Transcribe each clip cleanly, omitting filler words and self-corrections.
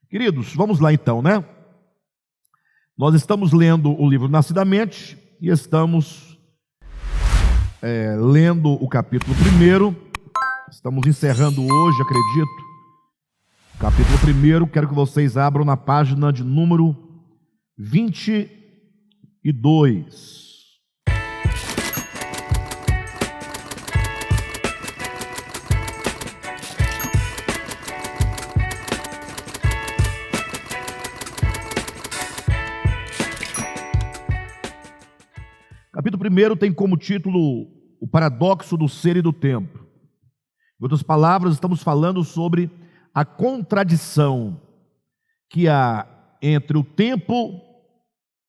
Queridos, vamos lá então, né? Nós estamos lendo o livro Nascidamente e estamos lendo o capítulo 1. Estamos encerrando hoje, acredito, o capítulo 1. Quero que vocês abram na página de número 22. Capítulo 1 tem como título o paradoxo do ser e do tempo. Em outras palavras, estamos falando sobre a contradição que há entre o tempo,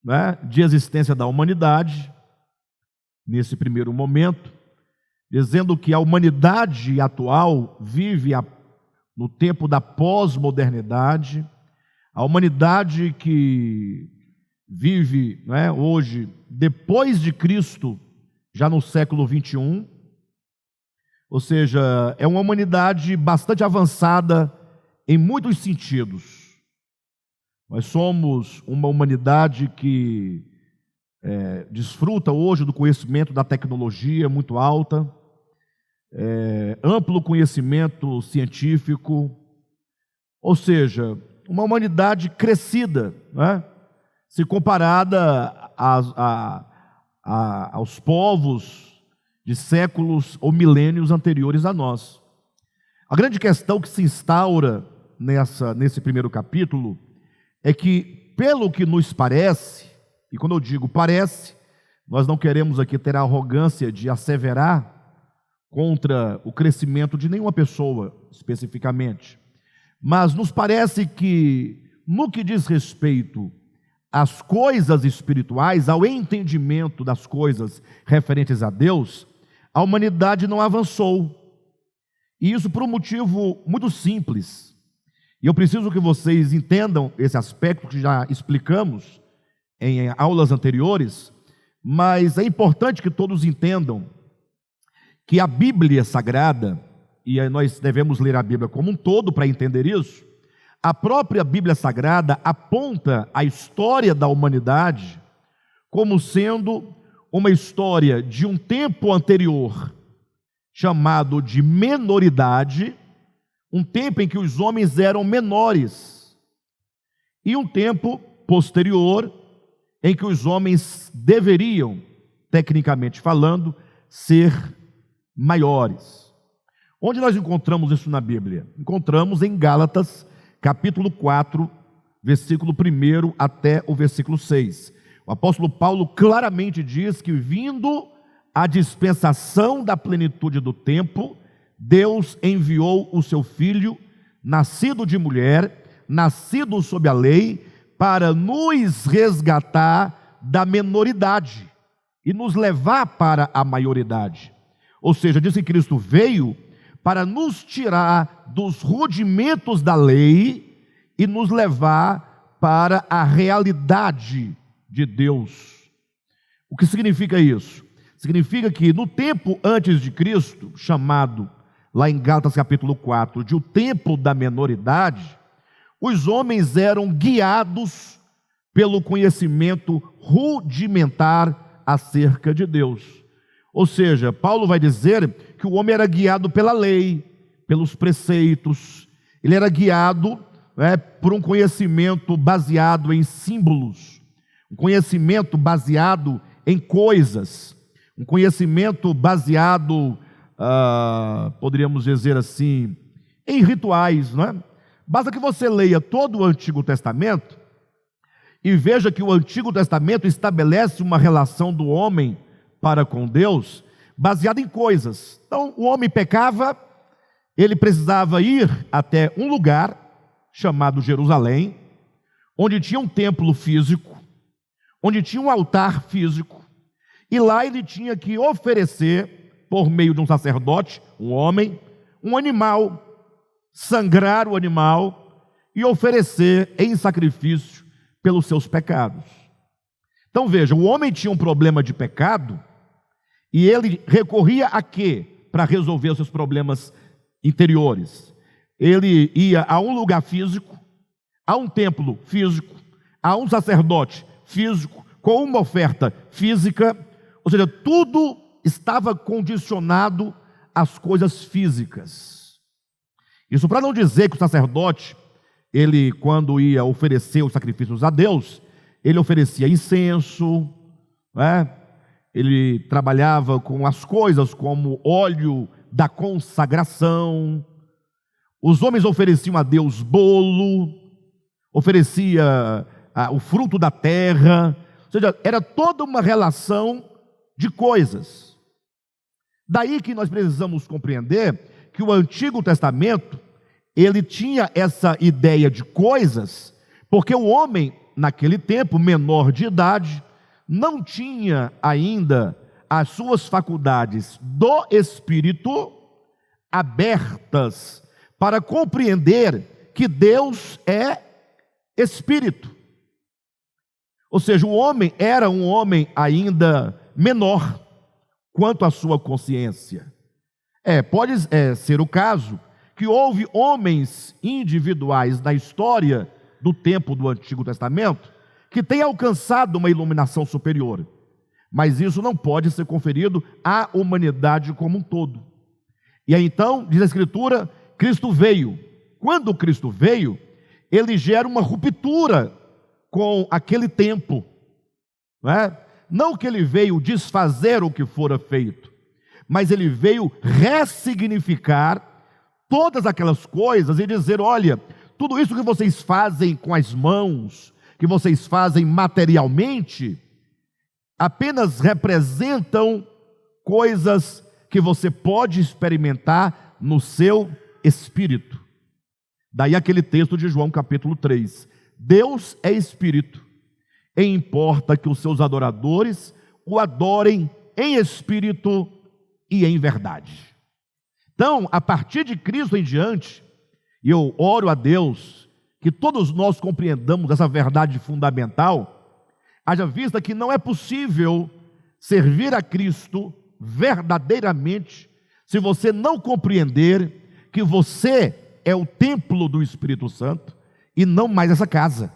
né, de existência da humanidade, nesse primeiro momento, dizendo que a humanidade atual vive no tempo da pós-modernidade, a humanidade que vive, né, hoje, depois de Cristo, já no século 21, ou seja, é uma humanidade bastante avançada em muitos sentidos. Nós somos uma humanidade que desfruta hoje do conhecimento da tecnologia muito alta, amplo conhecimento científico, ou seja, uma humanidade crescida, né? Se comparada aos povos de séculos ou milênios anteriores a nós. A grande questão que se instaura nesse primeiro capítulo é que, pelo que nos parece, e quando eu digo parece, nós não queremos aqui ter a arrogância de asseverar contra o crescimento de nenhuma pessoa especificamente, mas nos parece que, no que diz respeito às coisas espirituais, ao entendimento das coisas referentes a Deus, a humanidade não avançou. E isso por um motivo muito simples. E eu preciso que vocês entendam esse aspecto que já explicamos em aulas anteriores, mas é importante que todos entendam que a Bíblia Sagrada, e nós devemos ler a Bíblia como um todo para entender isso, a própria Bíblia Sagrada aponta a história da humanidade como sendo uma história de um tempo anterior, chamado de menoridade, um tempo em que os homens eram menores, e um tempo posterior, em que os homens deveriam, tecnicamente falando, ser maiores. Onde nós encontramos isso na Bíblia? Encontramos em Gálatas, capítulo 4, versículo 1 até o versículo 6. O apóstolo Paulo claramente diz que, vindo a dispensação da plenitude do tempo, Deus enviou o seu Filho, nascido de mulher, nascido sob a lei, para nos resgatar da menoridade e nos levar para a maioridade. Ou seja, diz que Cristo veio para nos tirar dos rudimentos da lei e nos levar para a realidade de Deus. O que significa isso? Significa que no tempo antes de Cristo, chamado lá em Gálatas capítulo 4, de o tempo da menoridade, os homens eram guiados pelo conhecimento rudimentar acerca de Deus. Ou seja, Paulo vai dizer que o homem era guiado pela lei, pelos preceitos, ele era guiado por um conhecimento baseado em símbolos, um conhecimento baseado em coisas, um conhecimento baseado, poderíamos dizer assim, em rituais, não é? Basta que você leia todo o Antigo Testamento e veja que o Antigo Testamento estabelece uma relação do homem para com Deus baseada em coisas. Então, o homem pecava, ele precisava ir até um lugar chamado Jerusalém, onde tinha um templo físico, onde tinha um altar físico, e lá ele tinha que oferecer, por meio de um sacerdote, um homem, um animal, sangrar o animal e oferecer em sacrifício pelos seus pecados. Então veja, o homem tinha um problema de pecado e ele recorria a quê? Para resolver os seus problemas interiores. Ele ia a um lugar físico, Há um templo físico, há um sacerdote físico, com uma oferta física, ou seja, tudo estava condicionado às coisas físicas. Isso para não dizer que o sacerdote, ele quando ia oferecer os sacrifícios a Deus, ele oferecia incenso, né? Ele trabalhava com as coisas como óleo da consagração. Os homens ofereciam a Deus bolo, oferecia o fruto da terra, ou seja, era toda uma relação de coisas. Daí que nós precisamos compreender que o Antigo Testamento, ele tinha essa ideia de coisas, porque o homem, naquele tempo, menor de idade, não tinha ainda as suas faculdades do espírito abertas para compreender que Deus é espírito. Ou seja, o homem era um homem ainda menor quanto à sua consciência. Pode ser o caso que houve homens individuais na história do tempo do Antigo Testamento que têm alcançado uma iluminação superior, mas isso não pode ser conferido à humanidade como um todo. E aí então, diz a Escritura, Cristo veio. Quando Cristo veio, ele gera uma ruptura com aquele tempo, não é? Não que ele veio desfazer o que fora feito, mas ele veio ressignificar todas aquelas coisas e dizer: olha, tudo isso que vocês fazem com as mãos, que vocês fazem materialmente, apenas representam coisas que você pode experimentar no seu espírito. Daí aquele texto de João capítulo 3. Deus é espírito, e importa que os seus adoradores o adorem em espírito e em verdade. Então, a partir de Cristo em diante, e eu oro a Deus que todos nós compreendamos essa verdade fundamental, haja vista que não é possível servir a Cristo verdadeiramente se você não compreender que você é o templo do Espírito Santo e não mais essa casa,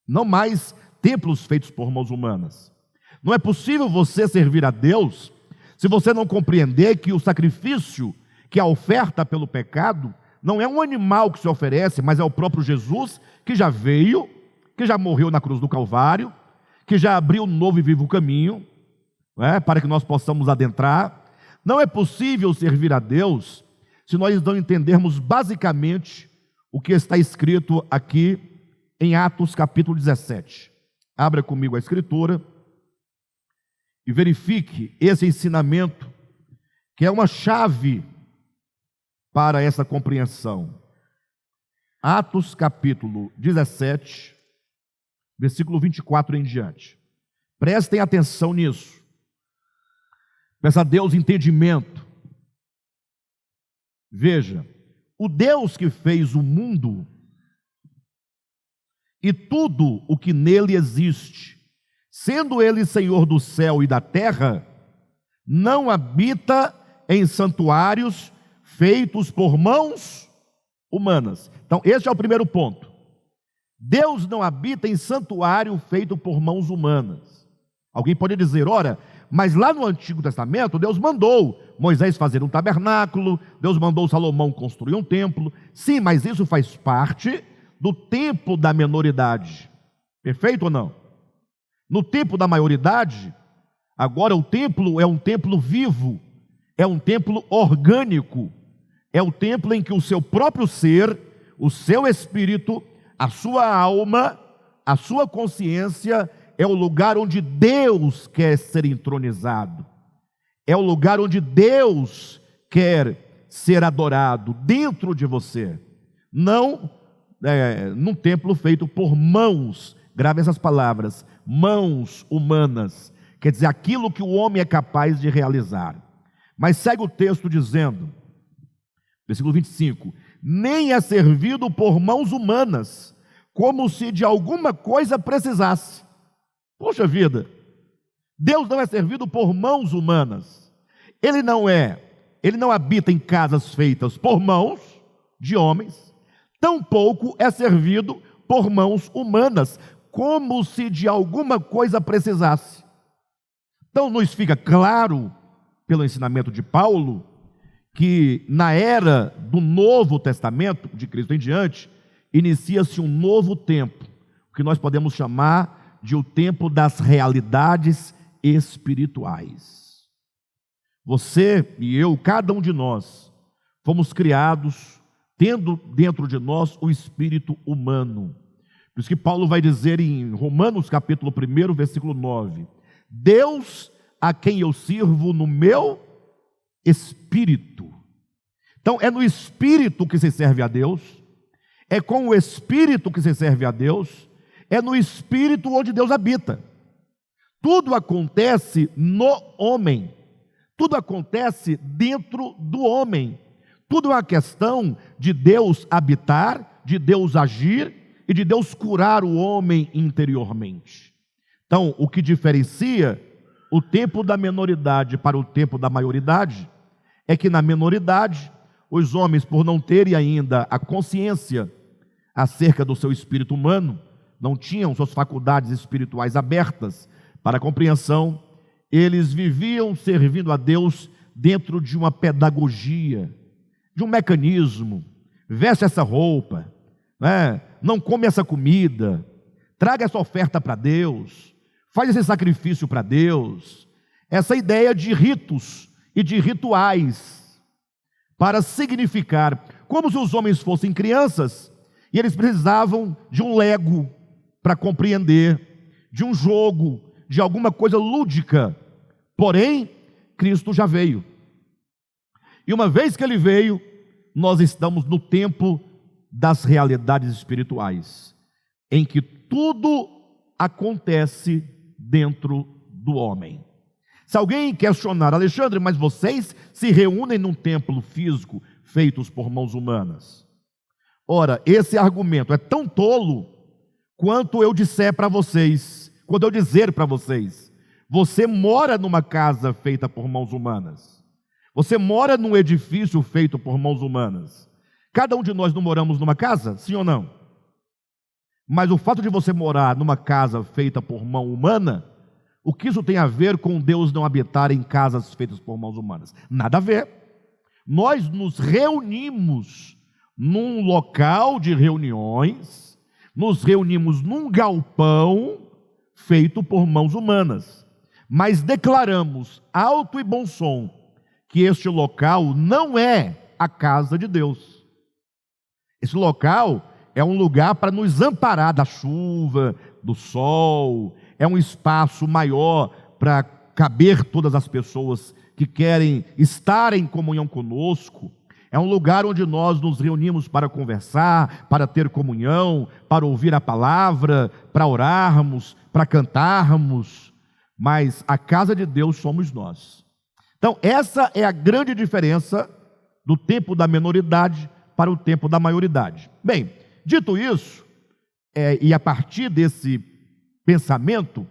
não mais templos feitos por mãos humanas. Não é possível você servir a Deus se você não compreender que o sacrifício, que a oferta pelo pecado, não é um animal que se oferece, mas é o próprio Jesus, que já veio, que já morreu na cruz do Calvário, que já abriu um novo e vivo caminho, para que nós possamos adentrar. Não é possível servir a Deus se nós não entendermos basicamente o que está escrito aqui em Atos capítulo 17. Abra comigo a Escritura e verifique esse ensinamento, que é uma chave para essa compreensão. Atos capítulo 17, versículo 24 em diante. Prestem atenção nisso. Peça a Deus entendimento. Veja, o Deus que fez o mundo e tudo o que nele existe, sendo ele Senhor do céu e da terra, não habita em santuários feitos por mãos humanas. Então, esse é o primeiro ponto. Deus não habita em santuário feito por mãos humanas. Alguém pode dizer: ora, mas lá no Antigo Testamento, Deus mandou Moisés fazer um tabernáculo, Deus mandou Salomão construir um templo. Sim, mas isso faz parte do tempo da menoridade. Perfeito ou não? No tempo da maioridade, agora o templo é um templo vivo, é um templo orgânico, é o templo em que o seu próprio ser, o seu espírito, a sua alma, a sua consciência, é o lugar onde Deus quer ser entronizado, é o lugar onde Deus quer ser adorado dentro de você, não num templo feito por mãos. Grave essas palavras: mãos humanas, quer dizer, aquilo que o homem é capaz de realizar. Mas segue o texto dizendo, versículo 25: nem é servido por mãos humanas, como se de alguma coisa precisasse. Poxa vida, Deus não é servido por mãos humanas. Ele não habita em casas feitas por mãos de homens. tampouco é servido por mãos humanas, como se de alguma coisa precisasse. Então nos fica claro, pelo ensinamento de Paulo, que na era do Novo Testamento, de Cristo em diante, inicia-se um novo tempo, que nós podemos chamar de o tempo das realidades espirituais. Você e eu, cada um de nós, fomos criados tendo dentro de nós o espírito humano. Por isso que Paulo vai dizer em Romanos capítulo 1, versículo 9, Deus a quem eu sirvo no meu espírito. Então é no espírito que se serve a Deus, é com o espírito que se serve a Deus, é no espírito onde Deus habita. Tudo acontece no homem, tudo acontece dentro do homem, tudo é uma questão de Deus habitar, de Deus agir e de Deus curar o homem interiormente. Então, o que diferencia o tempo da menoridade para o tempo da maioridade é que na menoridade, os homens, por não terem ainda a consciência acerca do seu espírito humano, não tinham suas faculdades espirituais abertas para a compreensão, eles viviam servindo a Deus dentro de uma pedagogia, de um mecanismo. Veste essa roupa, né? Não come essa comida, traga essa oferta para Deus, faz esse sacrifício para Deus. Essa ideia de ritos e de rituais para significar, como se os homens fossem crianças e eles precisavam de um lego para compreender, de um jogo, de alguma coisa lúdica. Porém, Cristo já veio. E uma vez que Ele veio, nós estamos no tempo das realidades espirituais, em que tudo acontece dentro do homem. Se alguém questionar, Alexandre, mas vocês se reúnem num templo físico feitos por mãos humanas? Ora, esse argumento é tão tolo quanto eu disser para vocês, quando eu dizer para vocês, você mora numa casa feita por mãos humanas, você mora num edifício feito por mãos humanas. Cada um de nós não moramos numa casa, sim ou não? Mas o fato de você morar numa casa feita por mão humana, o que isso tem a ver com Deus não habitar em casas feitas por mãos humanas? Nada a ver. Nós nos reunimos num local de reuniões, nos reunimos num galpão feito por mãos humanas, mas declaramos alto e bom som que este local não é a casa de Deus. Esse local é um lugar para nos amparar da chuva, do sol, é um espaço maior para caber todas as pessoas que querem estar em comunhão conosco, é um lugar onde nós nos reunimos para conversar, para ter comunhão, para ouvir a palavra, para orarmos, para cantarmos, mas a casa de Deus somos nós. Então essa é a grande diferença do tempo da menoridade para o tempo da maioridade. Bem, dito isso, e a partir desse pensamento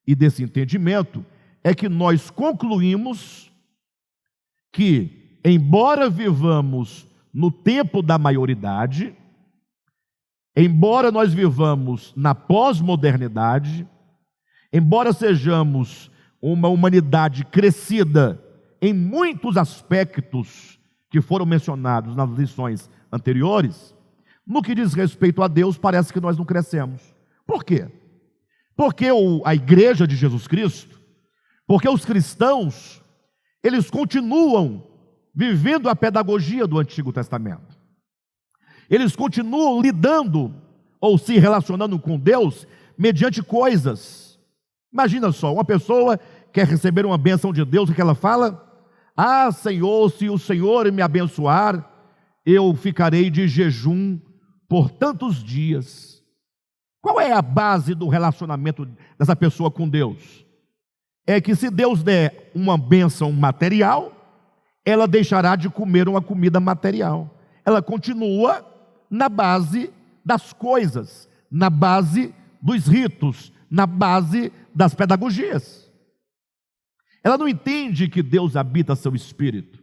e desse entendimento, é que nós concluímos que, embora vivamos no tempo da maioridade, embora nós vivamos na pós-modernidade, embora sejamos uma humanidade crescida em muitos aspectos que foram mencionados nas lições anteriores, no que diz respeito a Deus, parece que nós não crescemos. Por quê? Porque a igreja de Jesus Cristo, porque os cristãos, eles continuam vivendo a pedagogia do Antigo Testamento. Eles continuam lidando ou se relacionando com Deus mediante coisas. Imagina só, uma pessoa quer receber uma bênção de Deus, o que ela fala? Ah, Senhor, se o Senhor me abençoar, eu ficarei de jejum por tantos dias. Qual é a base do relacionamento dessa pessoa com Deus? É que se Deus der uma bênção material, ela deixará de comer uma comida material. Ela continua na base das coisas, na base dos ritos, na base das pedagogias. Ela não entende que Deus habita seu espírito.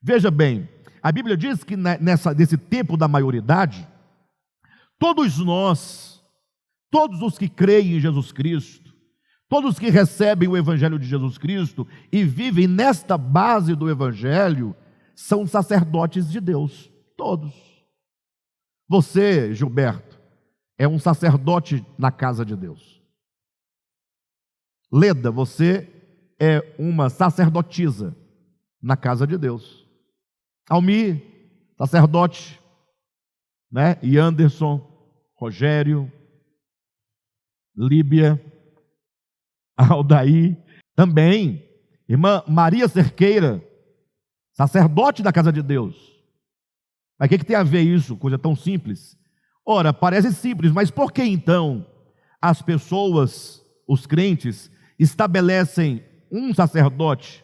Veja bem, a Bíblia diz que nesse tempo da maioridade, Todos nós, todos os que creem em Jesus Cristo, todos que recebem o Evangelho de Jesus Cristo e vivem nesta base do Evangelho, são sacerdotes de Deus, todos. Você, Gilberto, é um sacerdote na casa de Deus. Leda, você é uma sacerdotisa na casa de Deus. Almir, sacerdote, né? E Anderson, Rogério, Líbia, Aldair, também, irmã Maria Cerqueira, sacerdote da casa de Deus. Mas o que tem a ver isso? Coisa tão simples. Ora, parece simples, mas por que então as pessoas, os crentes, estabelecem um sacerdote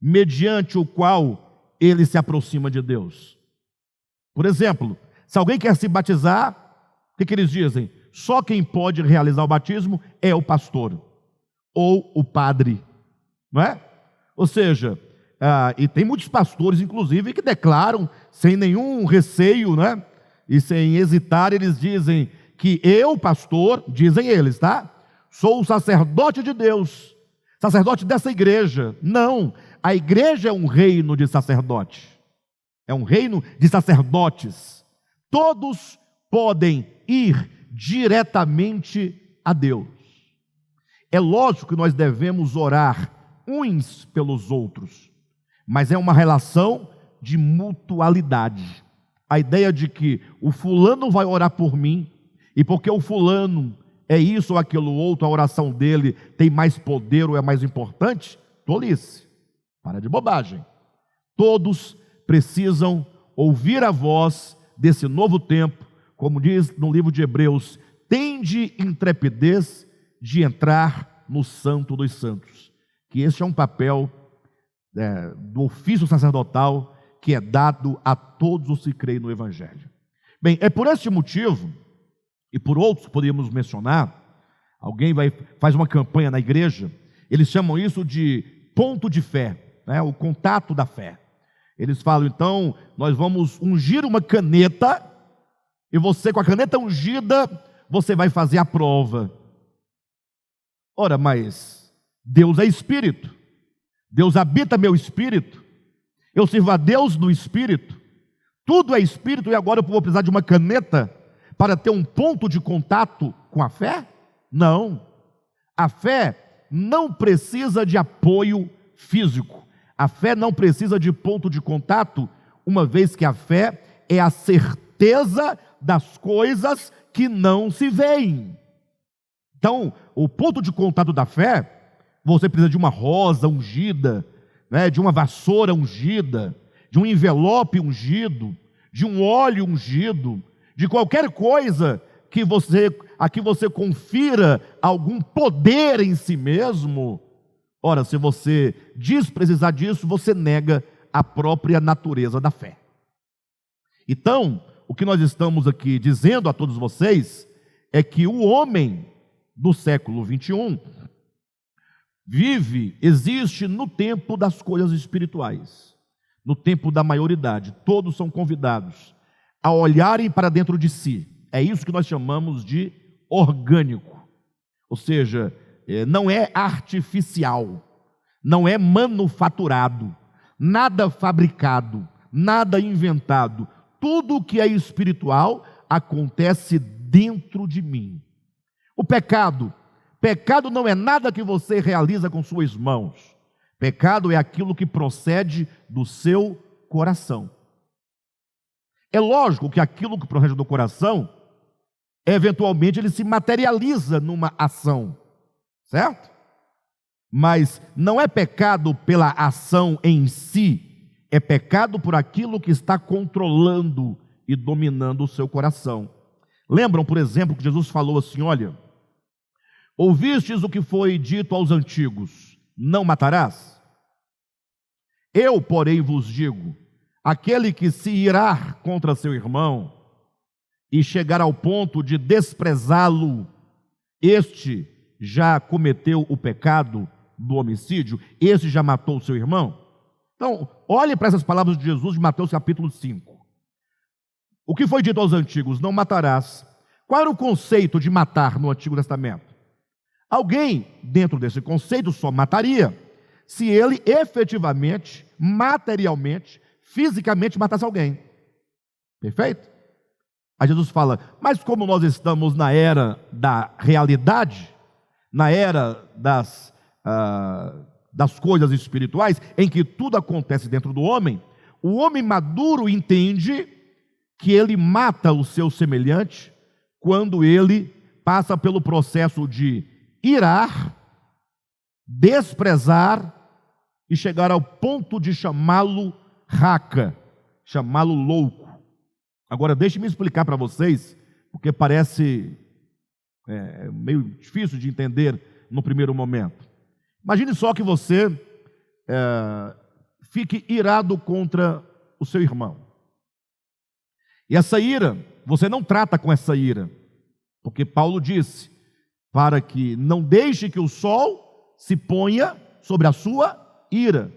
mediante o qual ele se aproxima de Deus? Por exemplo, se alguém quer se batizar, o que eles dizem? Só quem pode realizar o batismo é o pastor ou o padre, não é? Ou seja, e tem muitos pastores, inclusive, que declaram sem nenhum receio, né? E sem hesitar, eles dizem que eu, pastor, dizem eles, tá? Sou o sacerdote de Deus, sacerdote dessa igreja. Não, a igreja é um reino de sacerdotes, é um reino de sacerdotes. Todos podem ir diretamente a Deus. É lógico que nós devemos orar uns pelos outros, mas é uma relação de mutualidade. A ideia de que o fulano vai orar por mim, e porque o fulano é isso ou aquilo outro, a oração dele tem mais poder ou é mais importante, tolice, para de bobagem. Todos precisam ouvir a voz desse novo tempo, como diz no livro de Hebreus, tende intrepidez de entrar no Santo dos Santos, que esse é um papel do ofício sacerdotal que é dado a todos os que creem no Evangelho. Bem, é por este motivo, e por outros que podemos mencionar, alguém faz uma campanha na igreja, eles chamam isso de ponto de fé, né? O contato da fé. Eles falam, então, nós vamos ungir uma caneta, e você, com a caneta ungida, você vai fazer a prova. Ora, mas Deus é Espírito, Deus habita meu espírito, eu sirvo a Deus no Espírito, tudo é Espírito, e agora eu vou precisar de uma caneta para ter um ponto de contato com a fé? Não, a fé não precisa de apoio físico, a fé não precisa de ponto de contato, uma vez que a fé é a certeza das coisas que não se veem. Então, o ponto de contato da fé, você precisa de uma rosa ungida, né, de uma vassoura ungida, de um envelope ungido, de um óleo ungido, de qualquer coisa a que você confira algum poder em si mesmo. Ora, se você diz precisar disso, você nega a própria natureza da fé. Então, o que nós estamos aqui dizendo a todos vocês é que o homem do século 21 existe no tempo das coisas espirituais, no tempo da maioridade. Todos são convidados a olharem para dentro de si. É isso que nós chamamos de orgânico, ou seja, não é artificial, não é manufaturado, nada fabricado, nada inventado. Tudo que é espiritual acontece dentro de mim. O pecado não é nada que você realiza com suas mãos. Pecado é aquilo que procede do seu coração. É lógico que aquilo que procede do coração, eventualmente ele se materializa numa ação, certo? Mas não é pecado pela ação em si, é pecado por aquilo que está controlando e dominando o seu coração. Lembram, por exemplo, que Jesus falou assim, olha, ouvistes o que foi dito aos antigos, não matarás? Eu, porém, vos digo, aquele que se irá contra seu irmão e chegar ao ponto de desprezá-lo, este já cometeu o pecado do homicídio, este já matou o seu irmão. Então, olhe para essas palavras de Jesus de Mateus capítulo 5. O que foi dito aos antigos? Não matarás. Qual era o conceito de matar no Antigo Testamento? Alguém, dentro desse conceito, só mataria se ele efetivamente, materialmente, fisicamente matasse alguém. Perfeito? Aí Jesus fala, mas como nós estamos na era da realidade, na era das coisas espirituais, em que tudo acontece dentro do homem, o homem maduro entende que ele mata o seu semelhante quando ele passa pelo processo de irar, desprezar e chegar ao ponto de chamá-lo raca, chamá-lo louco. Agora, deixe-me explicar para vocês, porque parece meio difícil de entender no primeiro momento. Imagine só que você fique irado contra o seu irmão. E essa ira, você não trata com essa ira, porque Paulo disse, para que não deixe que o sol se ponha sobre a sua ira.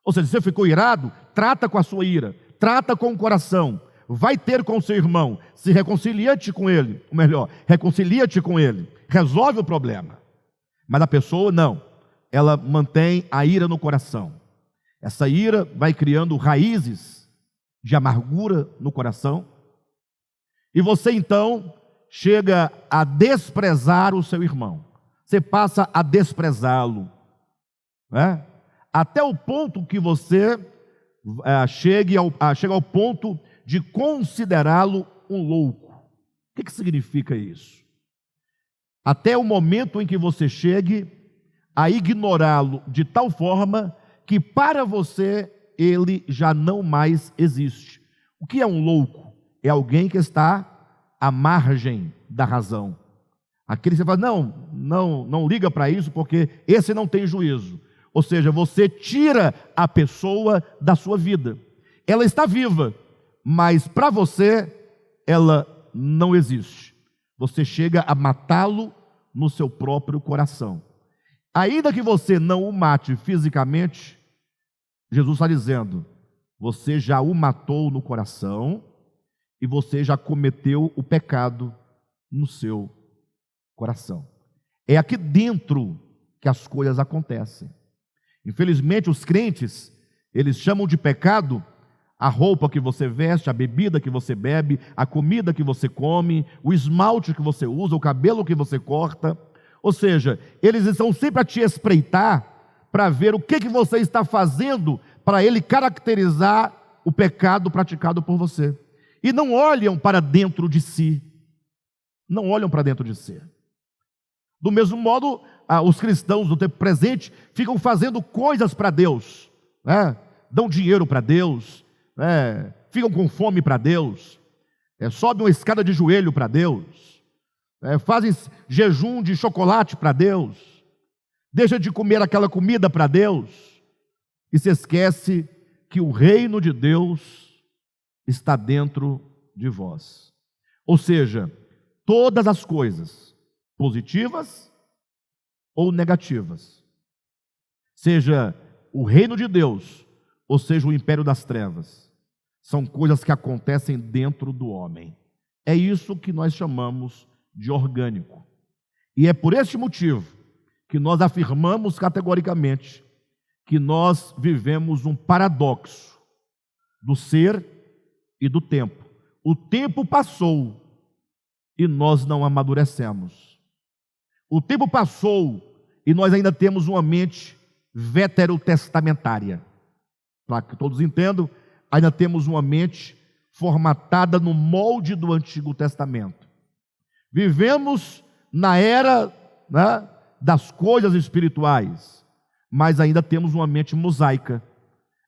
Ou seja, se você ficou irado, trata com a sua ira, trata com o coração, vai ter com o seu irmão, se reconcilia-te com ele, ou melhor, reconcilia-te com ele, resolve o problema. Mas a pessoa não, ela mantém a ira no coração. Essa ira vai criando raízes de amargura no coração, e você então chega a desprezar o seu irmão, você passa a desprezá-lo, né? Até o ponto que você chega ao ponto de considerá-lo um louco. O que significa isso? Até o momento em que você chegue a ignorá-lo de tal forma que para você ele já não mais existe. O que é um louco? É alguém que está à margem da razão. Aquele que você fala, não liga para isso porque esse não tem juízo. Ou seja, você tira a pessoa da sua vida. Ela está viva, mas para você ela não existe. Você chega a matá-lo no seu próprio coração. Ainda que você não o mate fisicamente, Jesus está dizendo, você já o matou no coração e você já cometeu o pecado no seu coração. É aqui dentro que as coisas acontecem. Infelizmente, os crentes, eles chamam de pecado a roupa que você veste, a bebida que você bebe, a comida que você come, o esmalte que você usa, o cabelo que você corta. Ou seja, eles estão sempre a te espreitar para ver o que você está fazendo para ele caracterizar o pecado praticado por você. E não olham para dentro de si. Não olham para dentro de si. Do mesmo modo, os cristãos do tempo presente ficam fazendo coisas para Deus, né? Dão dinheiro para Deus, né? Ficam com fome para Deus, sobem uma escada de joelho para Deus, fazem jejum de chocolate para Deus, deixam de comer aquela comida para Deus, e se esquece que o reino de Deus está dentro de vós. Ou seja, todas as coisas, positivas ou negativas, seja o reino de Deus, ou seja o império das trevas, são coisas que acontecem dentro do homem. É isso que nós chamamos de orgânico. E é por este motivo que nós afirmamos categoricamente que nós vivemos um paradoxo do ser e do tempo. O tempo passou e nós não amadurecemos. O tempo passou e nós ainda temos uma mente veterotestamentária. Para que todos entendam, ainda temos uma mente formatada no molde do Antigo Testamento. Vivemos na era, né, das coisas espirituais, mas ainda temos uma mente mosaica.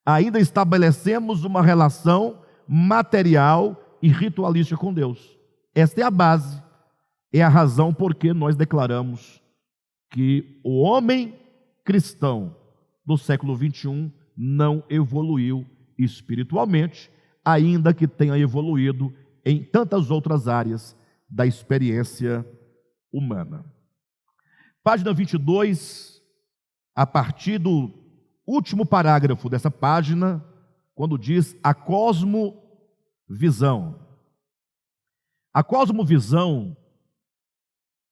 Ainda estabelecemos uma relação material e ritualística com Deus. Esta é a base, é a razão por que nós declaramos que o homem cristão do século 21 não evoluiu espiritualmente, ainda que tenha evoluído em tantas outras áreas da experiência humana. Página 22, a partir do último parágrafo dessa página, quando diz a cosmovisão. A cosmovisão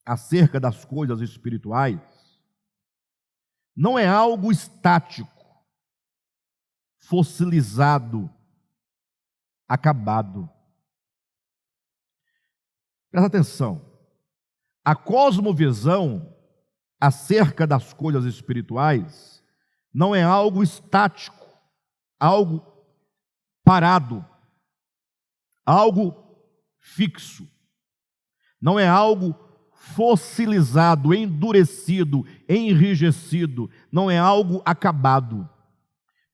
acerca das coisas espirituais não é algo estático, fossilizado, acabado. Presta atenção. A cosmovisão acerca das coisas espirituais não é algo estático, algo parado, algo fixo. Não é algo fossilizado, endurecido, enrijecido. Não é algo acabado.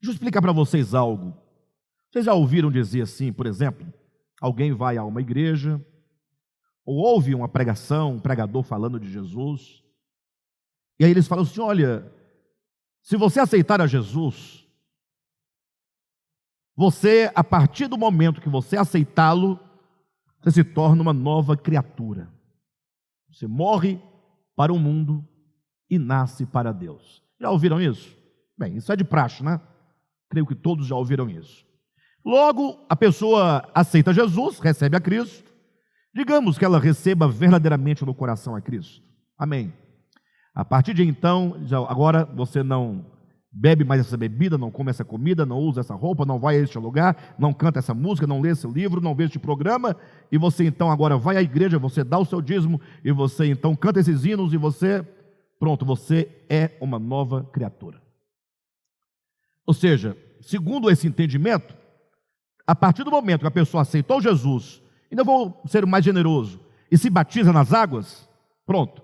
Deixa eu explicar para vocês algo. Vocês já ouviram dizer assim, por exemplo, alguém vai a uma igreja, ou ouve uma pregação, um pregador falando de Jesus, e aí eles falam assim: olha, se você aceitar a Jesus, você, a partir do momento que você aceitá-lo, você se torna uma nova criatura. Você morre para o mundo e nasce para Deus. Já ouviram isso? Bem, isso é de praxe, né? Creio que todos já ouviram isso. Logo, a pessoa aceita Jesus, recebe a Cristo. Digamos que ela receba verdadeiramente no coração a Cristo. Amém. A partir de então, agora você não bebe mais essa bebida, não come essa comida, não usa essa roupa, não vai a este lugar, não canta essa música, não lê esse livro, não vê este programa, e você então agora vai à igreja, você dá o seu dízimo, e você então canta esses hinos, e você, pronto, você é uma nova criatura. Ou seja, segundo esse entendimento, a partir do momento que a pessoa aceitou Jesus, ainda vou ser mais generoso, e se batiza nas águas, pronto,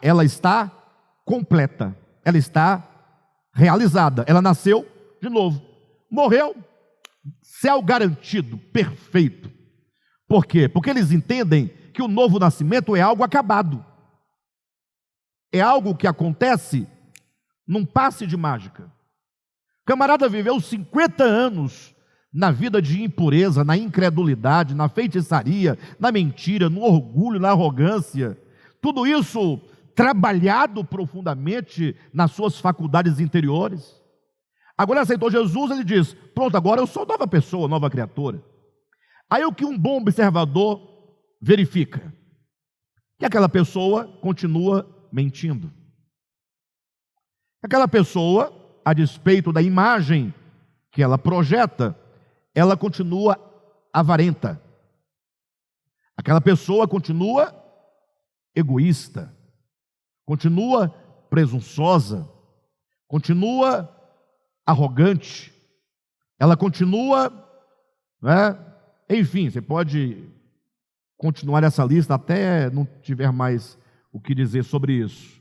ela está completa, ela está realizada, ela nasceu de novo, morreu, céu garantido, perfeito. Por quê? Porque eles entendem que o novo nascimento é algo acabado, é algo que acontece num passe de mágica. O camarada viveu 50 anos na vida de impureza, na incredulidade, na feitiçaria, na mentira, no orgulho, na arrogância. Tudo isso trabalhado profundamente nas suas faculdades interiores. Agora aceitou Jesus, ele diz: pronto, agora eu sou nova pessoa, nova criatura. Aí o que um bom observador verifica? Que aquela pessoa continua mentindo. Aquela pessoa, a despeito da imagem que ela projeta, ela continua avarenta. Aquela pessoa continua egoísta, continua presunçosa, continua arrogante, ela continua, né? Enfim, você pode continuar essa lista até não tiver mais o que dizer sobre isso.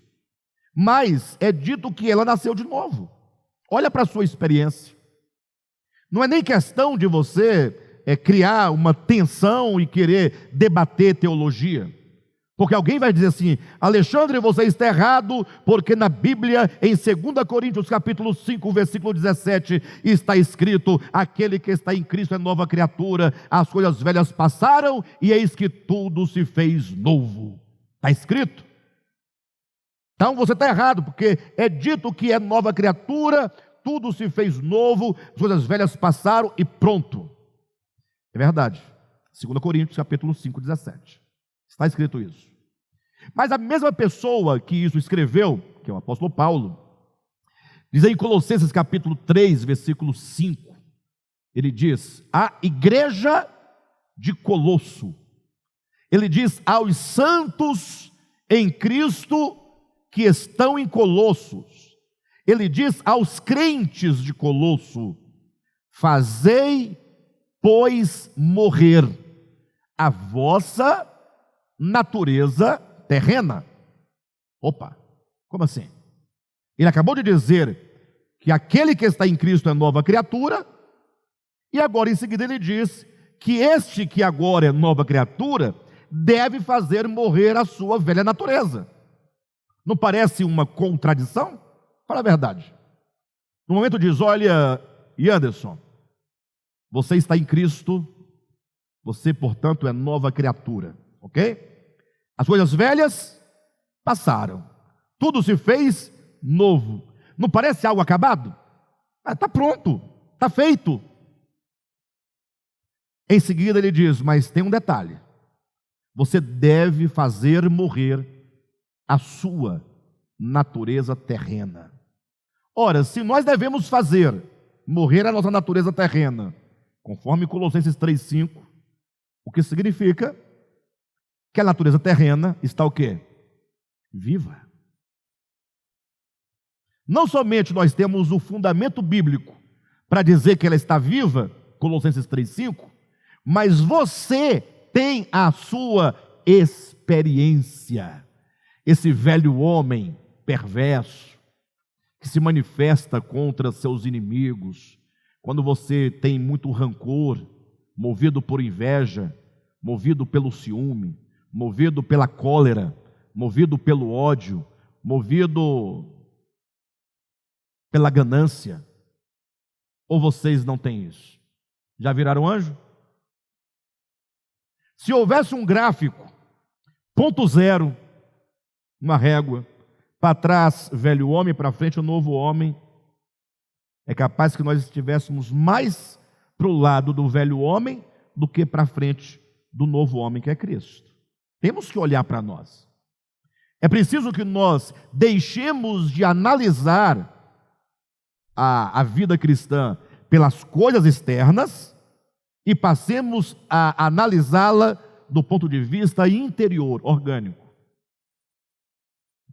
Mas é dito que ela nasceu de novo. Olha para a sua experiência. Não é nem questão de você criar uma tensão e querer debater teologia. Porque alguém vai dizer assim: Alexandre, você está errado, porque na Bíblia, em 2 Coríntios capítulo 5, versículo 17, está escrito: aquele que está em Cristo é nova criatura, as coisas velhas passaram, e eis que tudo se fez novo. Está escrito. Então você está errado, porque é dito que é nova criatura, tudo se fez novo, as coisas velhas passaram e pronto. É verdade. 2 Coríntios capítulo 5, 17. Está escrito isso. Mas a mesma pessoa que isso escreveu, que é o apóstolo Paulo, diz aí em Colossenses capítulo 3, versículo 5, ele diz: a igreja de Colosso, ele diz aos santos em Cristo que estão em Colossos, ele diz aos crentes de Colosso: fazei, pois, morrer a vossa natureza terrena. Opa, como assim? Ele acabou de dizer que aquele que está em Cristo é nova criatura, e agora em seguida ele diz que este que agora é nova criatura deve fazer morrer a sua velha natureza. Não parece uma contradição? Fala a verdade. No momento diz: olha, Anderson, você está em Cristo, você portanto é nova criatura. Ok? As coisas velhas passaram, tudo se fez novo. Não parece algo acabado? Está pronto, está feito. Em seguida ele diz: mas tem um detalhe: você deve fazer morrer a sua natureza terrena. Ora, se nós devemos fazer morrer a nossa natureza terrena, conforme Colossenses 3,5, o que significa que a natureza terrena está o quê? Viva. Não somente nós temos o fundamento bíblico para dizer que ela está viva, Colossenses 3,5, mas você tem a sua experiência. Esse velho homem perverso, que se manifesta contra seus inimigos, quando você tem muito rancor, movido por inveja, movido pelo ciúme, movido pela cólera, movido pelo ódio, movido pela ganância, ou vocês não têm isso? Já viraram anjo? Se houvesse um gráfico, ponto zero, uma régua, para trás velho homem, para frente o novo homem, é capaz que nós estivéssemos mais para o lado do velho homem do que para frente do novo homem que é Cristo. Temos que olhar para nós. É preciso que nós deixemos de analisar a vida cristã pelas coisas externas e passemos a analisá-la do ponto de vista interior, orgânico.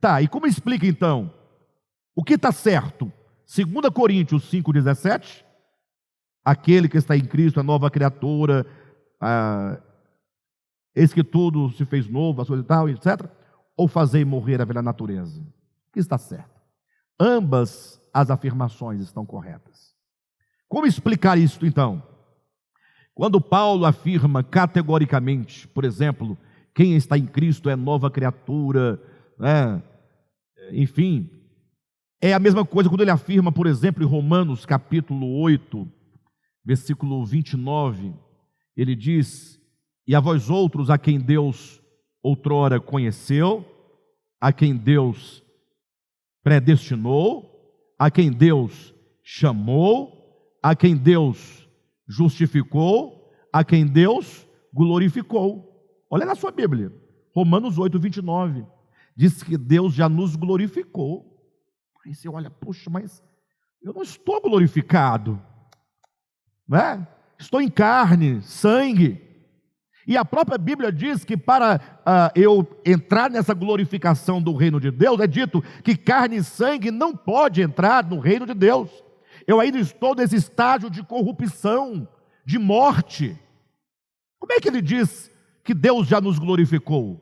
Tá, e como explica então? O que está certo? 2 Coríntios 5,17, aquele que está em Cristo é nova criatura, eis que tudo se fez novo, as coisas e tal, etc. Ou fazei morrer a velha natureza? O que está certo? Ambas as afirmações estão corretas. Como explicar isso então? Quando Paulo afirma categoricamente, por exemplo, quem está em Cristo é nova criatura, enfim, é a mesma coisa quando ele afirma, por exemplo, em Romanos capítulo 8, versículo 29, ele diz: e a vós outros, a quem Deus outrora conheceu, a quem Deus predestinou, a quem Deus chamou, a quem Deus justificou, a quem Deus glorificou. Olha na sua Bíblia, Romanos 8, 29, diz que Deus já nos glorificou. Aí você olha, puxa, mas eu não estou glorificado, né? Estou em carne, sangue. E a própria Bíblia diz que para eu entrar nessa glorificação do reino de Deus, é dito que carne e sangue não pode entrar no reino de Deus. Eu ainda estou nesse estágio de corrupção, de morte. Como é que ele diz que Deus já nos glorificou?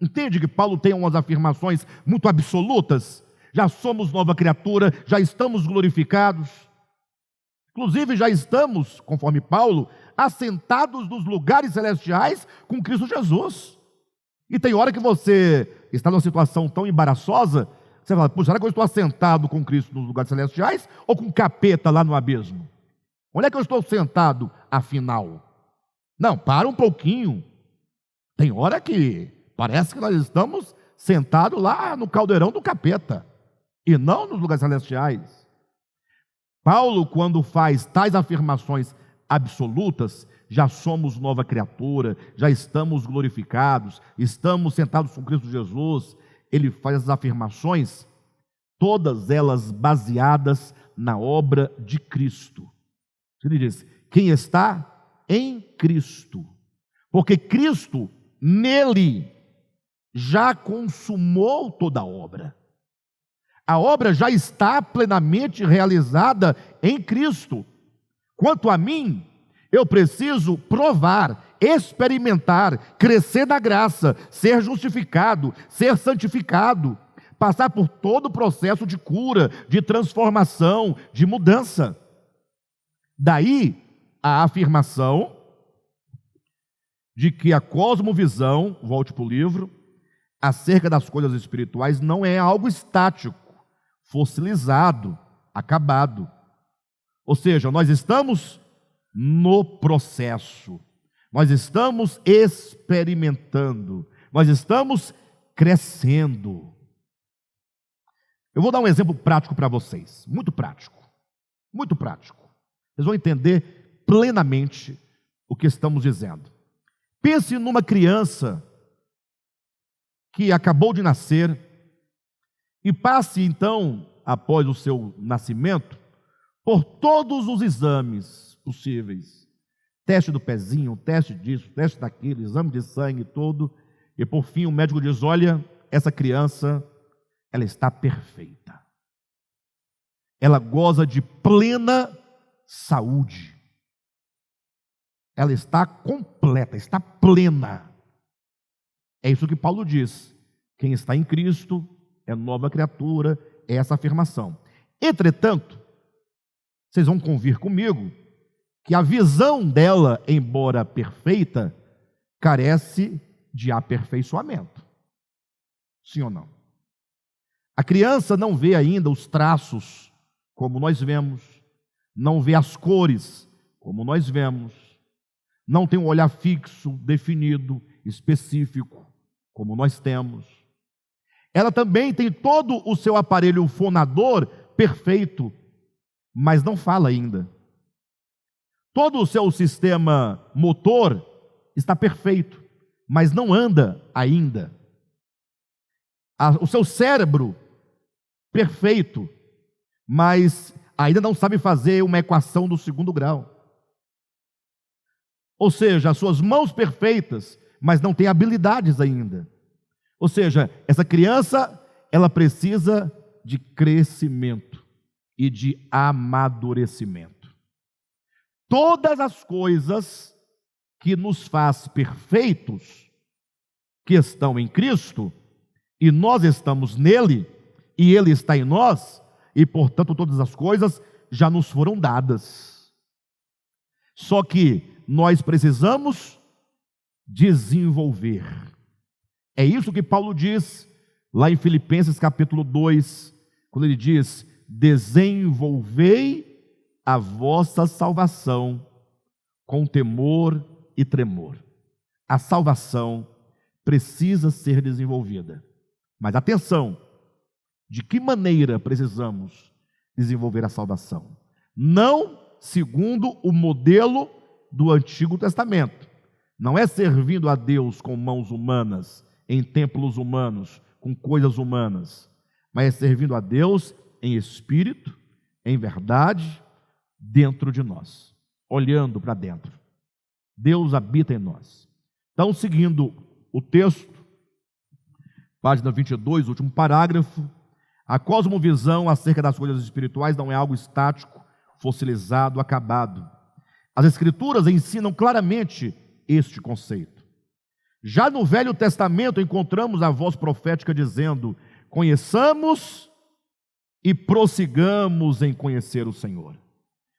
Entende que Paulo tem umas afirmações muito absolutas? Já somos nova criatura, já estamos glorificados. Inclusive já estamos, conforme Paulo, assentados nos lugares celestiais com Cristo Jesus. E tem hora que você está numa situação tão embaraçosa, você fala, será que eu estou assentado com Cristo nos lugares celestiais ou com capeta lá no abismo? Onde é que eu estou sentado, afinal? Não, para um pouquinho. Tem hora que parece que nós estamos sentados lá no caldeirão do capeta, e não nos lugares celestiais. Paulo, quando faz tais afirmações absolutas, já somos nova criatura, já estamos glorificados, estamos sentados com Cristo Jesus, ele faz as afirmações, todas elas baseadas na obra de Cristo. Ele diz, quem está em Cristo, porque Cristo, nele, já consumou toda a obra. A obra já está plenamente realizada em Cristo. Quanto a mim, eu preciso provar, experimentar, crescer na graça, ser justificado, ser santificado, passar por todo o processo de cura, de transformação, de mudança. Daí a afirmação de que a cosmovisão, volte para o livro, acerca das coisas espirituais não é algo estático, fossilizado, acabado. Ou seja, nós estamos no processo, nós estamos experimentando, nós estamos crescendo. Eu vou dar um exemplo prático para vocês, muito prático, muito prático. Vocês vão entender plenamente o que estamos dizendo. Pense numa criança que acabou de nascer e passe então, após o seu nascimento, por todos os exames possíveis. Teste do pezinho, teste disso, teste daquilo, exame de sangue, tudo. E por fim o médico diz: olha, essa criança, ela está perfeita. Ela goza de plena saúde. Ela está completa, está plena. É isso que Paulo diz. Quem está em Cristo é nova criatura, é essa afirmação. Entretanto, vocês vão convir comigo que a visão dela, embora perfeita, carece de aperfeiçoamento. Sim ou não? A criança não vê ainda os traços como nós vemos, não vê as cores como nós vemos, não tem um olhar fixo, definido, específico, como nós temos. Ela também tem todo o seu aparelho fonador perfeito, mas não fala ainda. Todo o seu sistema motor está perfeito, mas não anda ainda. O seu cérebro, perfeito, mas ainda não sabe fazer uma equação do segundo grau. Ou seja, as suas mãos perfeitas, mas não tem habilidades ainda. Ou seja, essa criança, ela precisa de crescimento e de amadurecimento. Todas as coisas que nos faz perfeitos, que estão em Cristo, e nós estamos nele, e ele está em nós, e portanto todas as coisas já nos foram dadas. Só que nós precisamos desenvolver. É isso que Paulo diz lá em Filipenses capítulo 2, quando ele diz: desenvolvei a vossa salvação com temor e tremor. A salvação precisa ser desenvolvida. Mas atenção, de que maneira precisamos desenvolver a salvação? Não segundo o modelo do Antigo Testamento. Não é servindo a Deus com mãos humanas, em templos humanos, com coisas humanas, mas é servindo a Deus em espírito, em verdade, dentro de nós, olhando para dentro. Deus habita em nós. Então, seguindo o texto, página 22, último parágrafo: a cosmovisão acerca das coisas espirituais não é algo estático, fossilizado, acabado. As Escrituras ensinam claramente este conceito. Já no Velho Testamento encontramos a voz profética dizendo: conheçamos e prossigamos em conhecer o Senhor.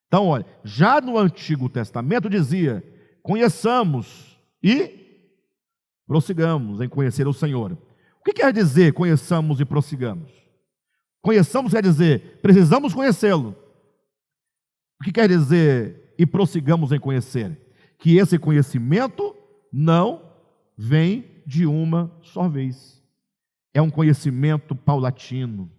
Então, olha, já no Antigo Testamento dizia: conheçamos e prossigamos em conhecer o Senhor. O que quer dizer conheçamos e prossigamos? Conheçamos quer dizer precisamos conhecê-lo. O que quer dizer e prossigamos em conhecer? Que esse conhecimento não vem de uma só vez. É um conhecimento paulatino.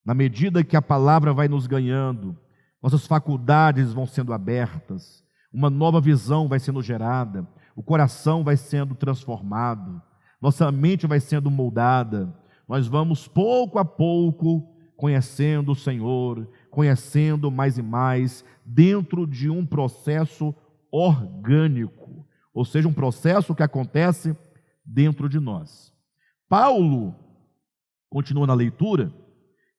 Na medida que a palavra vai nos ganhando, nossas faculdades vão sendo abertas, uma nova visão vai sendo gerada, o coração vai sendo transformado, nossa mente vai sendo moldada. Nós vamos pouco a pouco conhecendo o Senhor, conhecendo mais e mais, dentro de um processo orgânico, ou seja, um processo que acontece dentro de nós. Paulo, continua na leitura,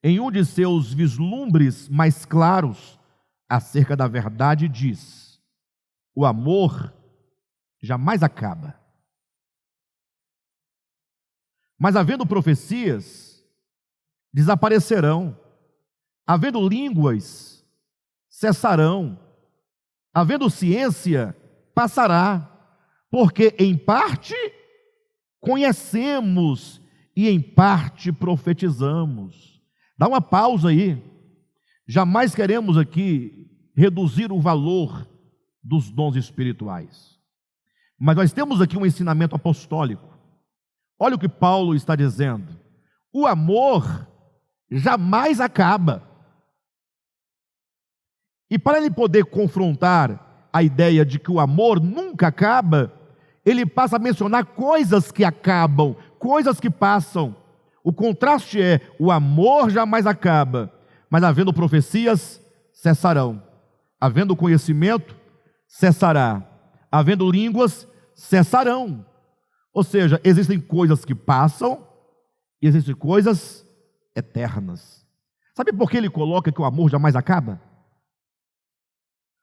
em um de seus vislumbres mais claros acerca da verdade, diz: o amor jamais acaba. Mas havendo profecias, desaparecerão. Havendo línguas, cessarão. Havendo ciência, passará. Porque em parte conhecemos e em parte profetizamos. Dá uma pausa aí. Jamais queremos aqui reduzir o valor dos dons espirituais. Mas nós temos aqui um ensinamento apostólico. Olha o que Paulo está dizendo: o amor jamais acaba. E para ele poder confrontar a ideia de que o amor nunca acaba, ele passa a mencionar coisas que acabam, coisas que passam. O contraste é: o amor jamais acaba, mas havendo profecias, cessarão. Havendo conhecimento, cessará. Havendo línguas, cessarão. Ou seja, existem coisas que passam e existem coisas eternas. Sabe por que ele coloca que o amor jamais acaba?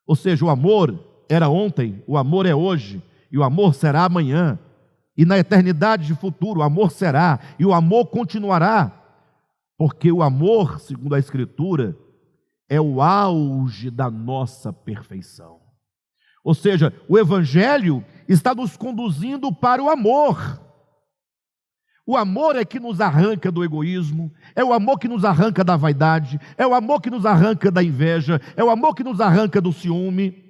Ou seja, o amor era ontem, o amor é hoje, e o amor será amanhã. E na eternidade de futuro, o amor será, e o amor continuará. Porque o amor, segundo a Escritura, é o auge da nossa perfeição. Ou seja, o Evangelho está nos conduzindo para o amor. O amor é que nos arranca do egoísmo, é o amor que nos arranca da vaidade, é o amor que nos arranca da inveja, é o amor que nos arranca do ciúme.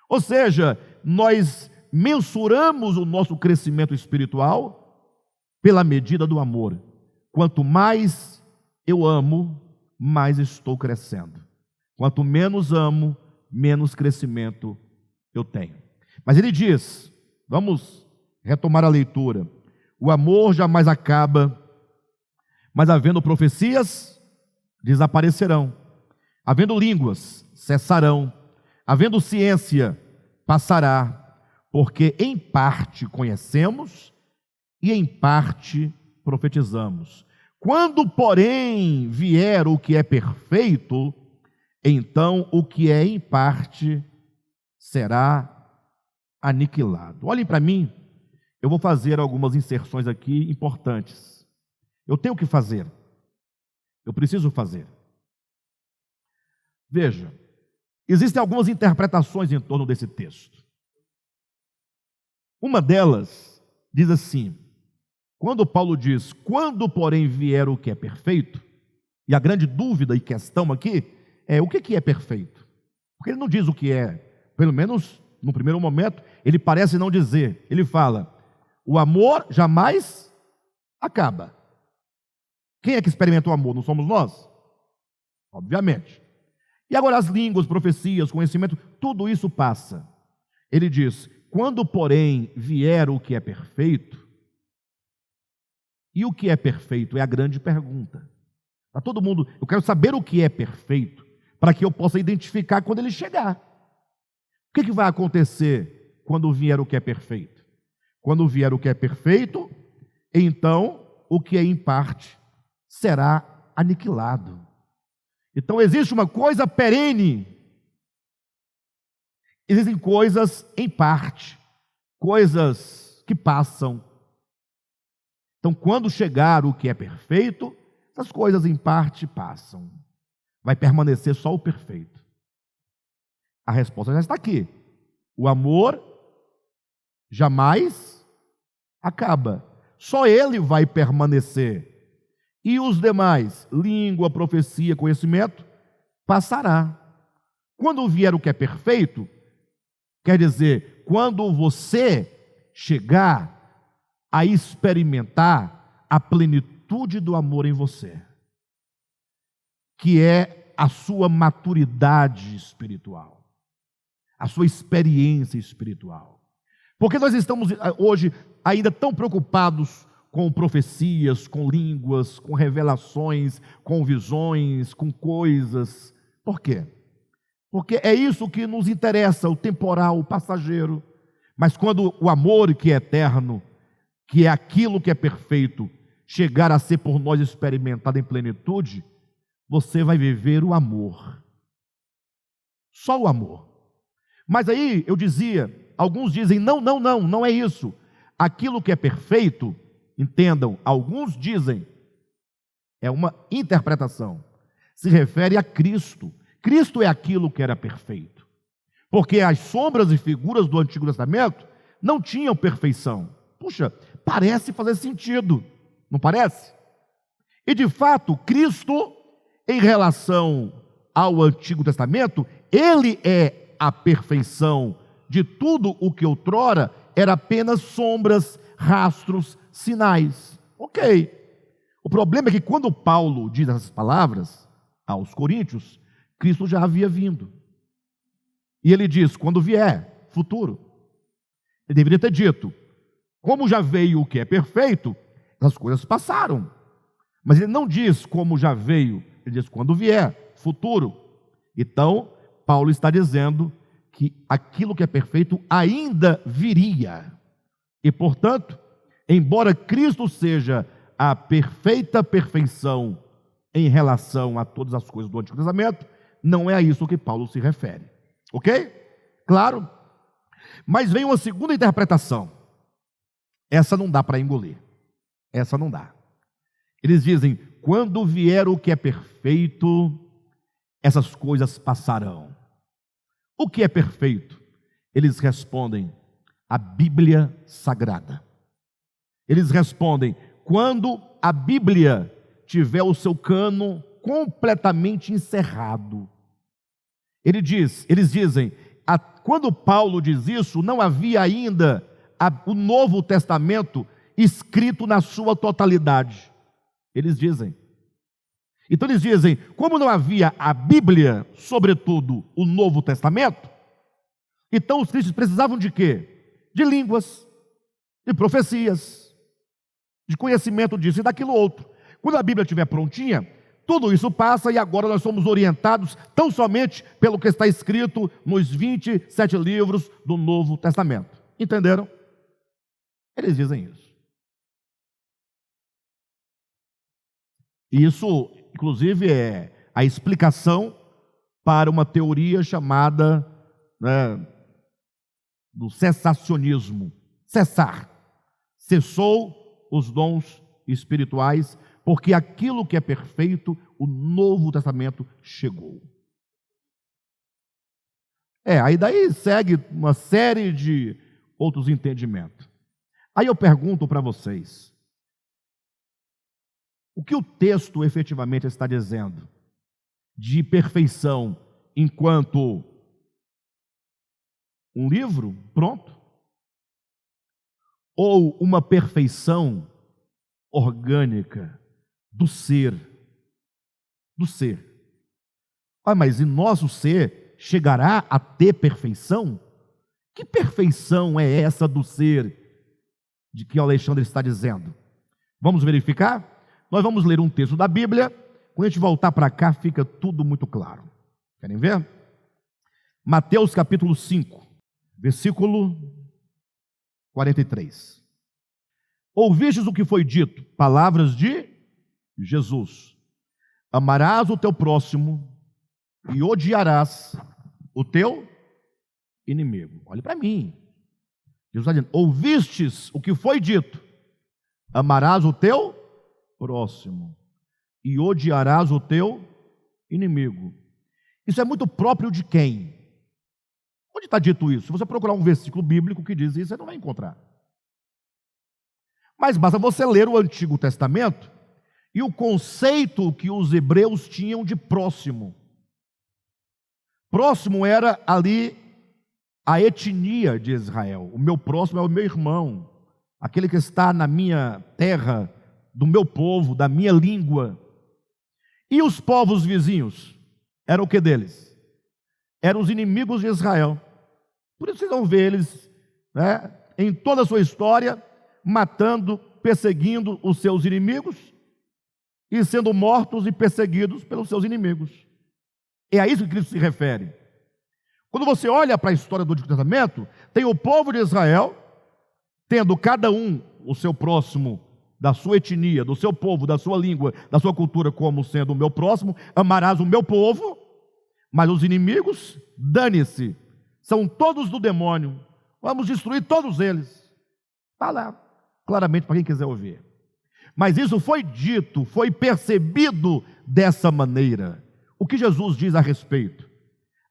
Ou seja, nós mensuramos o nosso crescimento espiritual pela medida do amor. Quanto mais eu amo, mais estou crescendo. Quanto menos amo, menos crescimento eu tenho. Mas ele diz, vamos retomar a leitura: o amor jamais acaba, mas havendo profecias, desaparecerão. Havendo línguas, cessarão. Havendo ciência, passará. Porque em parte conhecemos e em parte profetizamos. Quando, porém, vier o que é perfeito, então o que é em parte será aniquilado. Olhem para mim, eu vou fazer algumas inserções aqui importantes. Eu tenho que fazer, eu preciso fazer. Veja, existem algumas interpretações em torno desse texto. Uma delas diz assim: quando Paulo diz, quando porém vier o que é perfeito, e a grande dúvida e questão aqui é: o que é perfeito? Porque ele não diz o que é, pelo menos no primeiro momento, ele parece não dizer. Ele fala: o amor jamais acaba. Quem é que experimenta o amor? Não somos nós? Obviamente. E agora as línguas, profecias, conhecimento, tudo isso passa. Ele diz: quando, porém, vier o que é perfeito, e o que é perfeito é a grande pergunta. Para todo mundo, eu quero saber o que é perfeito, para que eu possa identificar quando ele chegar. O que vai acontecer quando vier o que é perfeito? Quando vier o que é perfeito, então o que é em parte será aniquilado. Então existe uma coisa perene, existem coisas em parte, coisas que passam. Então, quando chegar o que é perfeito, essas coisas em parte passam. Vai permanecer só o perfeito. A resposta já está aqui. O amor jamais acaba. Só ele vai permanecer. E os demais, língua, profecia, conhecimento, passará. Quando vier o que é perfeito, quer dizer, quando você chegar a experimentar a plenitude do amor em você, que é a sua maturidade espiritual, a sua experiência espiritual. Porque nós estamos hoje ainda tão preocupados com profecias, com línguas, com revelações, com visões, com coisas. Por quê? Porque é isso que nos interessa, o temporal, o passageiro. Mas quando o amor que é eterno, que é aquilo que é perfeito, chegar a ser por nós experimentado em plenitude, você vai viver o amor. Só o amor. Mas aí eu dizia, alguns dizem, não é isso. Aquilo que é perfeito, entendam, alguns dizem, é uma interpretação, se refere a Cristo. Cristo é aquilo que era perfeito. Porque as sombras e figuras do Antigo Testamento não tinham perfeição. Puxa, parece fazer sentido, não parece? E de fato, Cristo, em relação ao Antigo Testamento, ele é a perfeição de tudo o que outrora era apenas sombras, rastros, sinais. Ok. O problema é que quando Paulo diz essas palavras aos coríntios, Cristo já havia vindo. E ele diz, quando vier, futuro. Ele deveria ter dito, Como já veio o que é perfeito, as coisas passaram. Mas ele não diz como já veio, ele diz quando vier, futuro. Então, Paulo está dizendo que aquilo que é perfeito ainda viria. E, portanto, embora Cristo seja a perfeita perfeição em relação a todas as coisas do Antigo Testamento, não é a isso que Paulo se refere. Ok? Claro? Mas vem uma segunda interpretação. Essa não dá para engolir. Essa não dá. Eles dizem, quando vier o que é perfeito, essas coisas passarão. O que é perfeito? Eles respondem, a Bíblia Sagrada. Eles respondem, quando a Bíblia tiver o seu cano completamente encerrado. Eles dizem, quando Paulo diz isso, não havia ainda o Novo Testamento escrito na sua totalidade. Eles dizem. Então eles dizem, como não havia a Bíblia, sobretudo o Novo Testamento, então os cristãos precisavam de quê? De línguas, de profecias, de conhecimento disso e daquilo outro. Quando a Bíblia estiver prontinha, tudo isso passa e agora nós somos orientados tão somente pelo que está escrito nos 27 livros do Novo Testamento. Entenderam? Eles dizem isso. Isso, inclusive, é a explicação para uma teoria chamada, do cessacionismo. Cessar. Cessou os dons espirituais, porque aquilo que é perfeito, o Novo Testamento chegou. Aí daí segue uma série de outros entendimentos. Aí eu pergunto para vocês, o que o texto efetivamente está dizendo? De perfeição enquanto um livro pronto? Ou uma perfeição orgânica do ser? Do ser. Mas e nosso ser chegará a ter perfeição? Que perfeição é essa do ser de que o Alexandre está dizendo? Vamos verificar? Nós vamos ler um texto da Bíblia. Quando a gente voltar para cá, fica tudo muito claro. Querem ver? Mateus capítulo 5, versículo 43. Ouvistes o que foi dito? Palavras de Jesus. Amarás o teu próximo e odiarás o teu inimigo. Olhe para mim. Jesus está dizendo, ouvistes o que foi dito? Amarás o teu próximo e odiarás o teu inimigo. Isso é muito próprio de quem? Onde está dito isso? Se você procurar um versículo bíblico que diz isso, você não vai encontrar. Mas basta você ler o Antigo Testamento e o conceito que os hebreus tinham de próximo. Próximo era ali a etnia de Israel. O meu próximo é o meu irmão, aquele que está na minha terra, do meu povo, da minha língua. E os povos vizinhos? Eram o que deles? Eram os inimigos de Israel. Por isso vocês vão ver eles, em toda a sua história, matando, perseguindo os seus inimigos e sendo mortos e perseguidos pelos seus inimigos. É a isso que Cristo se refere. Quando você olha para a história do Antigo Testamento, tem o povo de Israel, tendo cada um o seu próximo, da sua etnia, do seu povo, da sua língua, da sua cultura, como sendo o meu próximo. Amarás o meu povo, mas os inimigos, dane-se, são todos do demônio, vamos destruir todos eles. Está lá, claramente para quem quiser ouvir. Mas isso foi dito, foi percebido dessa maneira. O que Jesus diz a respeito?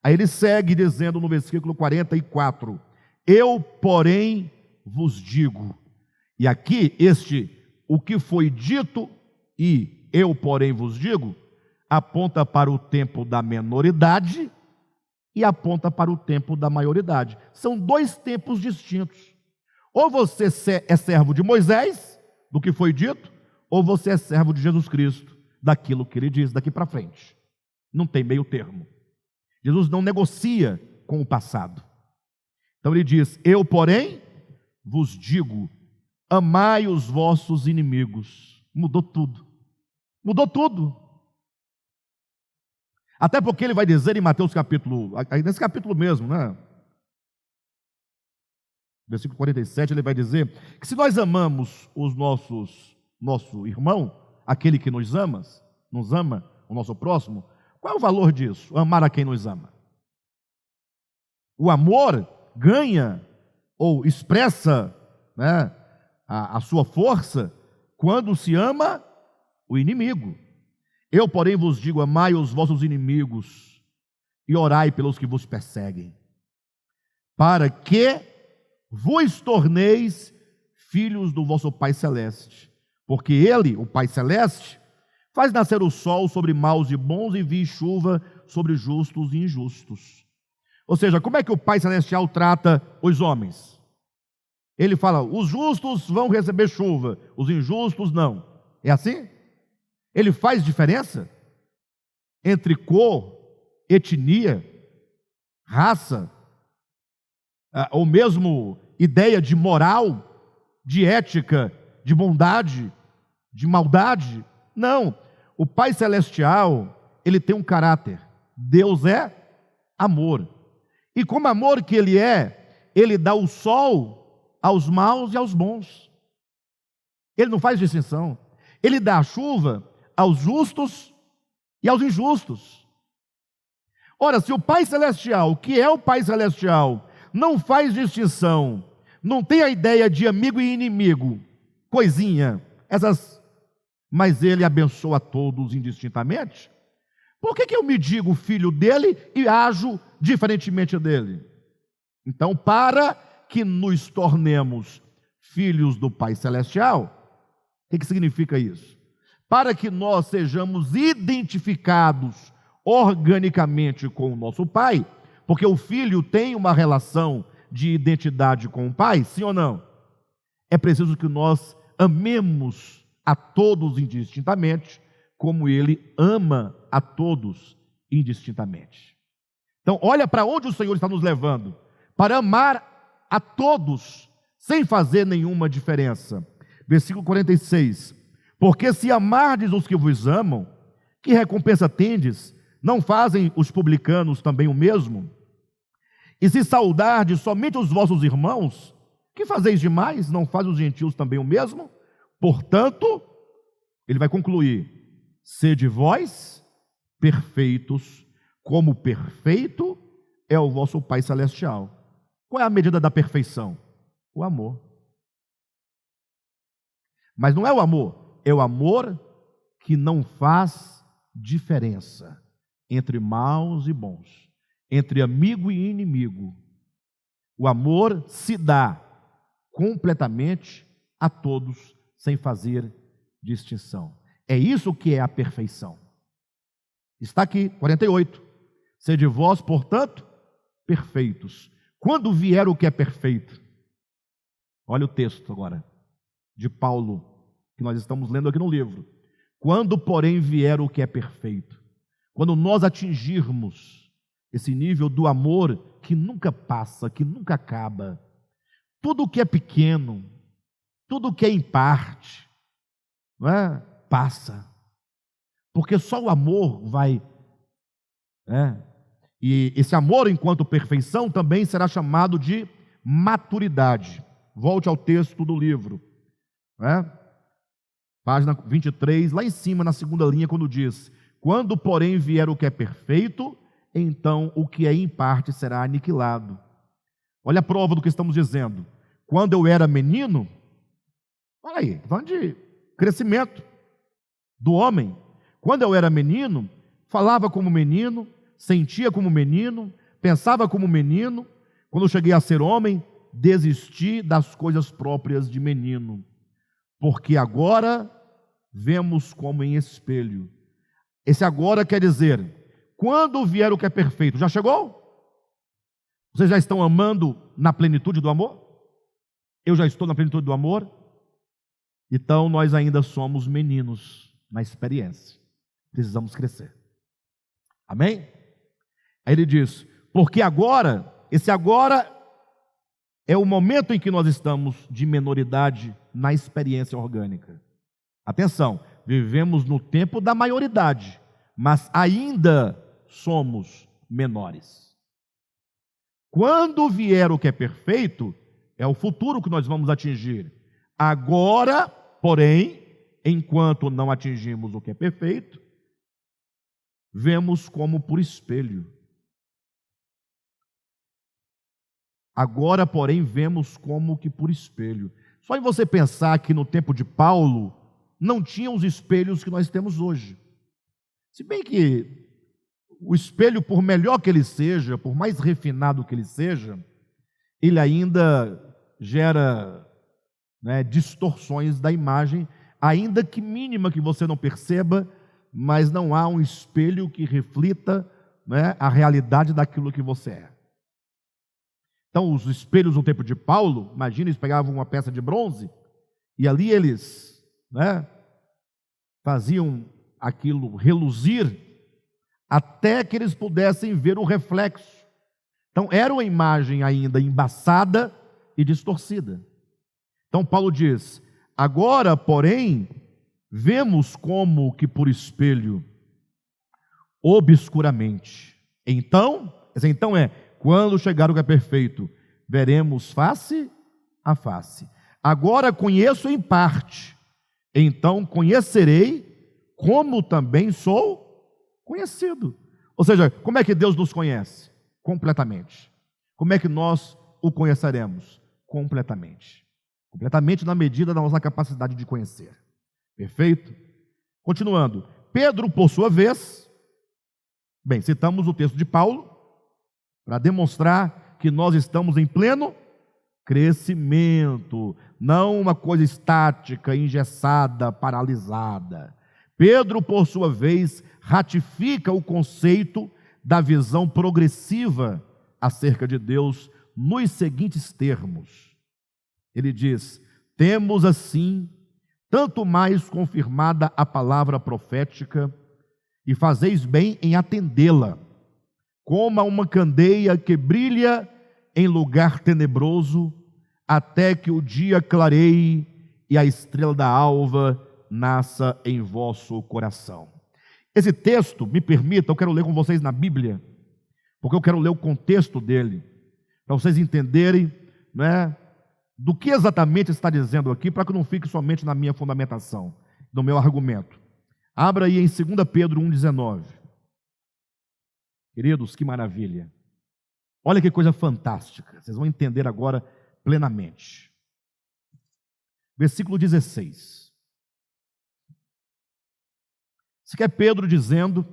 Aí ele segue dizendo no versículo 44, eu, porém, vos digo. E aqui, o que foi dito e eu, porém, vos digo, aponta para o tempo da menoridade e aponta para o tempo da maioridade. São dois tempos distintos. Ou você é servo de Moisés, do que foi dito, ou você é servo de Jesus Cristo, daquilo que ele diz daqui para frente. Não tem meio termo. Jesus não negocia com o passado. Então ele diz, eu, porém, vos digo. amai os vossos inimigos. Mudou tudo. Mudou tudo. Até porque ele vai dizer em Mateus capítulo, nesse capítulo mesmo, né? Versículo 47, ele vai dizer que se nós amamos nosso irmão, aquele que nos ama, o nosso próximo, qual é o valor disso? Amar a quem nos ama. O amor ganha ou expressa, né, a sua força quando se ama o inimigo. Eu, porém, vos digo, amai os vossos inimigos e orai pelos que vos perseguem, para que vos torneis filhos do vosso Pai Celeste, porque Ele, o Pai Celeste, faz nascer o sol sobre maus e bons e envia chuva sobre justos e injustos. Ou seja, como é que o Pai Celestial trata os homens? Ele fala, os justos vão receber chuva, os injustos não. É assim? Ele faz diferença entre cor, etnia, raça, ou mesmo ideia de moral, de ética, de bondade, de maldade? Não. O Pai Celestial, ele tem um caráter. Deus é amor. E como amor que ele é, ele dá o sol aos maus e aos bons. Ele não faz distinção. Ele dá a chuva aos justos e aos injustos. Ora, se o Pai Celestial, que é o Pai Celestial, não faz distinção, não tem a ideia de amigo e inimigo, coisinha, mas ele abençoa a todos indistintamente, por que eu me digo filho dele e ajo diferentemente dele? Então, para que nos tornemos filhos do Pai Celestial, o que significa isso? Para que nós sejamos identificados organicamente com o nosso Pai, porque o filho tem uma relação de identidade com o Pai, sim ou não? É preciso que nós amemos a todos indistintamente, como Ele ama a todos indistintamente. Então, olha para onde o Senhor está nos levando, para amar a todos, sem fazer nenhuma diferença. Versículo 46, porque se amardes os que vos amam, que recompensa tendes? Não fazem os publicanos também o mesmo? E se saudardes somente os vossos irmãos, que fazeis demais? Não fazem os gentios também o mesmo? Portanto, ele vai concluir, sede vós perfeitos, como perfeito é o vosso Pai Celestial. Qual é a medida da perfeição? O amor. Mas não é o amor, é o amor que não faz diferença entre maus e bons, entre amigo e inimigo. O amor se dá completamente a todos, sem fazer distinção. É isso que é a perfeição. Está aqui, 48. Sede vós, portanto, perfeitos. Quando vier o que é perfeito? Olha o texto agora, de Paulo, que nós estamos lendo aqui no livro. Quando, porém, vier o que é perfeito? Quando nós atingirmos esse nível do amor que nunca passa, que nunca acaba, tudo que é pequeno, tudo que é em parte, não é? Passa, porque só o amor vai, e esse amor enquanto perfeição também será chamado de maturidade. Volte ao texto do livro, página 23, lá em cima na segunda linha, quando diz, quando porém vier o que é perfeito, então o que é em parte será aniquilado. Olha a prova do que estamos dizendo. Quando eu era menino, olha aí, falando de crescimento do homem. Quando eu era menino, falava como menino, sentia como menino, pensava como menino. Quando eu cheguei a ser homem, desisti das coisas próprias de menino, porque agora vemos como em espelho. Esse agora quer dizer, quando vier o que é perfeito, já chegou? Vocês já estão amando na plenitude do amor? Eu já estou na plenitude do amor? Então nós ainda somos meninos na experiência, precisamos crescer. Amém? Aí ele diz, porque agora, esse agora é o momento em que nós estamos de menoridade na experiência orgânica. Atenção, vivemos no tempo da maioridade, mas ainda somos menores. Quando vier o que é perfeito, é o futuro que nós vamos atingir. Agora, porém, enquanto não atingimos o que é perfeito, vemos como por espelho. Agora, porém, vemos como que por espelho. Só em você pensar que no tempo de Paulo, não tinha os espelhos que nós temos hoje. Se bem que o espelho, por melhor que ele seja, por mais refinado que ele seja, ele ainda gera, distorções da imagem, ainda que mínima que você não perceba, mas não há um espelho que reflita, a realidade daquilo que você é. Então, os espelhos no tempo de Paulo, imagina, eles pegavam uma peça de bronze, e ali eles, faziam aquilo reluzir, até que eles pudessem ver o reflexo. Então, era uma imagem ainda embaçada e distorcida. Então, Paulo diz: agora, porém, vemos como que por espelho, obscuramente. Então quando chegar o que é perfeito, veremos face a face. Agora conheço em parte, então conhecerei como também sou conhecido. Ou seja, como é que Deus nos conhece? Completamente. Como é que nós o conheceremos? Completamente. Completamente na medida da nossa capacidade de conhecer. Perfeito? Continuando. Pedro, por sua vez, citamos o texto de Paulo, para demonstrar que nós estamos em pleno crescimento, não uma coisa estática, engessada, paralisada. Pedro, por sua vez, ratifica o conceito da visão progressiva acerca de Deus nos seguintes termos. Ele diz: temos assim tanto mais confirmada a palavra profética, e fazeis bem em atendê-la, como a uma candeia que brilha em lugar tenebroso, até que o dia clareie e a estrela da alva nasça em vosso coração. Esse texto, me permita, eu quero ler com vocês na Bíblia, porque eu quero ler o contexto dele, para vocês entenderem, do que exatamente está dizendo aqui, para que não fique somente na minha fundamentação, no meu argumento. Abra aí em 2 Pedro 1,19. Queridos, que maravilha. Olha que coisa fantástica. Vocês vão entender agora plenamente. Versículo 16. Isso aqui é Pedro dizendo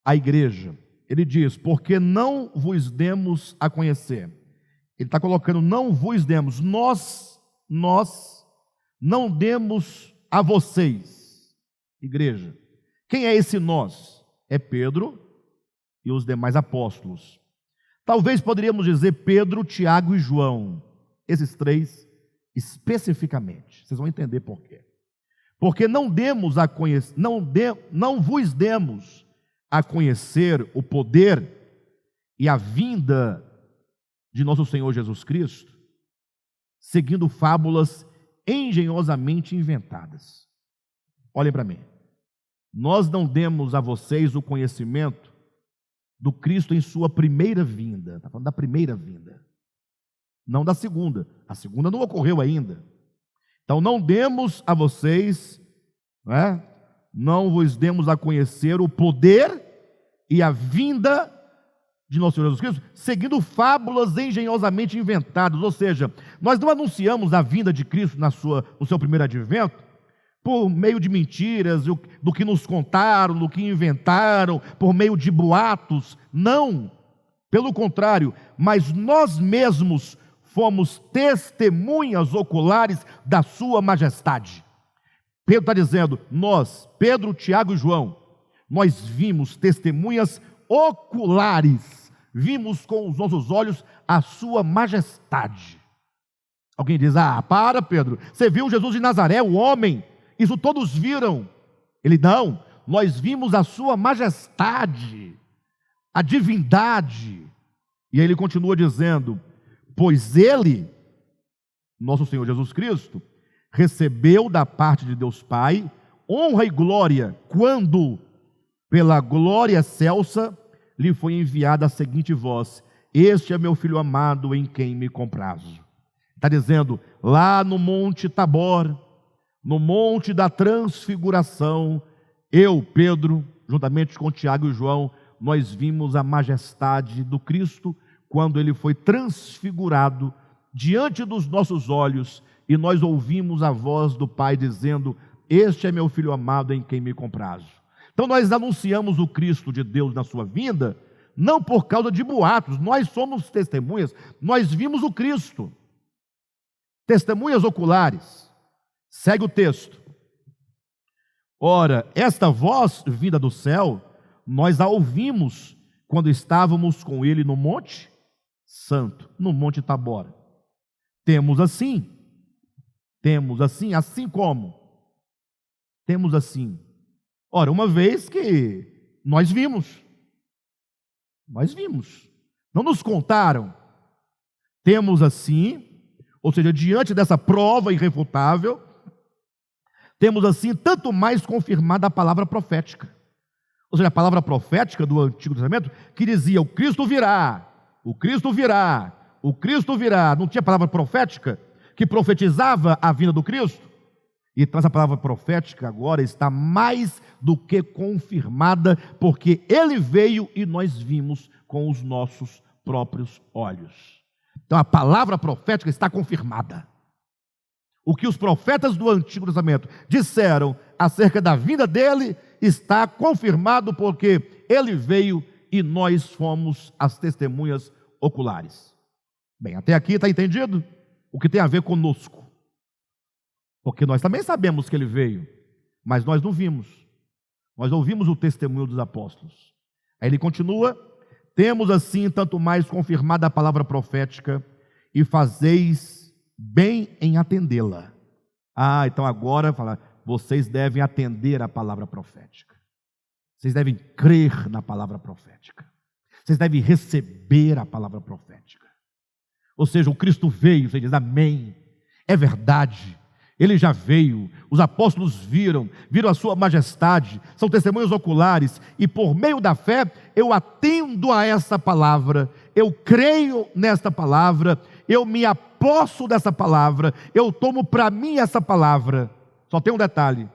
à igreja. Ele diz: porque não vos demos a conhecer. Ele está colocando: não vos demos. Nós não demos a vocês, igreja. Quem é esse nós? É Pedro e os demais apóstolos. Talvez poderíamos dizer Pedro, Tiago e João. Esses três especificamente. Vocês vão entender por quê. Porque não vos demos a conhecer o poder e a vinda de nosso Senhor Jesus Cristo, seguindo fábulas engenhosamente inventadas. Olhem para mim. Nós não demos a vocês o conhecimento do Cristo em sua primeira vinda. Está falando da primeira vinda, não da segunda. A segunda não ocorreu ainda. Então não demos a vocês, não vos demos a conhecer o poder e a vinda de nosso Senhor Jesus Cristo, seguindo fábulas engenhosamente inventadas. Ou seja, nós não anunciamos a vinda de Cristo no seu primeiro advento por meio de mentiras, do que nos contaram, do que inventaram, por meio de boatos. Não, pelo contrário, mas nós mesmos fomos testemunhas oculares da sua majestade. Pedro está dizendo: nós, Pedro, Tiago e João, nós vimos, testemunhas oculares, vimos com os nossos olhos a sua majestade. Alguém diz: para, Pedro, você viu Jesus de Nazaré, o homem? Isso todos viram. Ele: não, nós vimos a sua majestade, a divindade. E aí ele continua dizendo: pois ele nosso Senhor Jesus Cristo, recebeu da parte de Deus Pai honra e glória, quando, pela glória excelsa, lhe foi enviada a seguinte voz: este é meu filho amado, em quem me comprazo. Está dizendo, lá no Monte Tabor, no Monte da Transfiguração, eu, Pedro, juntamente com Tiago e João, nós vimos a majestade do Cristo, quando ele foi transfigurado diante dos nossos olhos, e nós ouvimos a voz do Pai dizendo: este é meu filho amado, em quem me comprazo. Então nós anunciamos o Cristo de Deus na sua vinda, não por causa de boatos, nós somos testemunhas, nós vimos o Cristo, testemunhas oculares. Segue o texto. Ora, esta voz vinda do céu, nós a ouvimos quando estávamos com ele no Monte Santo, no Monte Tabor. Temos assim, assim como? Temos assim. Ora, uma vez que nós vimos, não nos contaram. Temos assim, ou seja, diante dessa prova irrefutável, temos assim tanto mais confirmada a palavra profética. Ou seja, a palavra profética do Antigo Testamento, que dizia: o Cristo virá, o Cristo virá, o Cristo virá. Não tinha palavra profética que profetizava a vinda do Cristo? Então essa palavra profética agora está mais do que confirmada, porque ele veio e nós vimos com os nossos próprios olhos. Então a palavra profética está confirmada. O que os profetas do Antigo Testamento disseram acerca da vinda dele está confirmado, porque ele veio e nós fomos as testemunhas oculares. Bem, até aqui está entendido o que tem a ver conosco, porque nós também sabemos que ele veio, mas nós não vimos, nós ouvimos o testemunho dos apóstolos. Aí ele continua: temos assim tanto mais confirmada a palavra profética, e fazeis bem em atendê-la. Então agora fala, vocês devem atender a palavra profética, vocês devem crer na palavra profética, vocês devem receber a palavra profética. Ou seja, o Cristo veio, você diz amém, é verdade, ele já veio, os apóstolos viram a sua majestade, são testemunhas oculares, e por meio da fé eu atendo a essa palavra, eu creio nesta palavra, eu me aposso dessa palavra, eu tomo para mim essa palavra. Só tem um detalhe: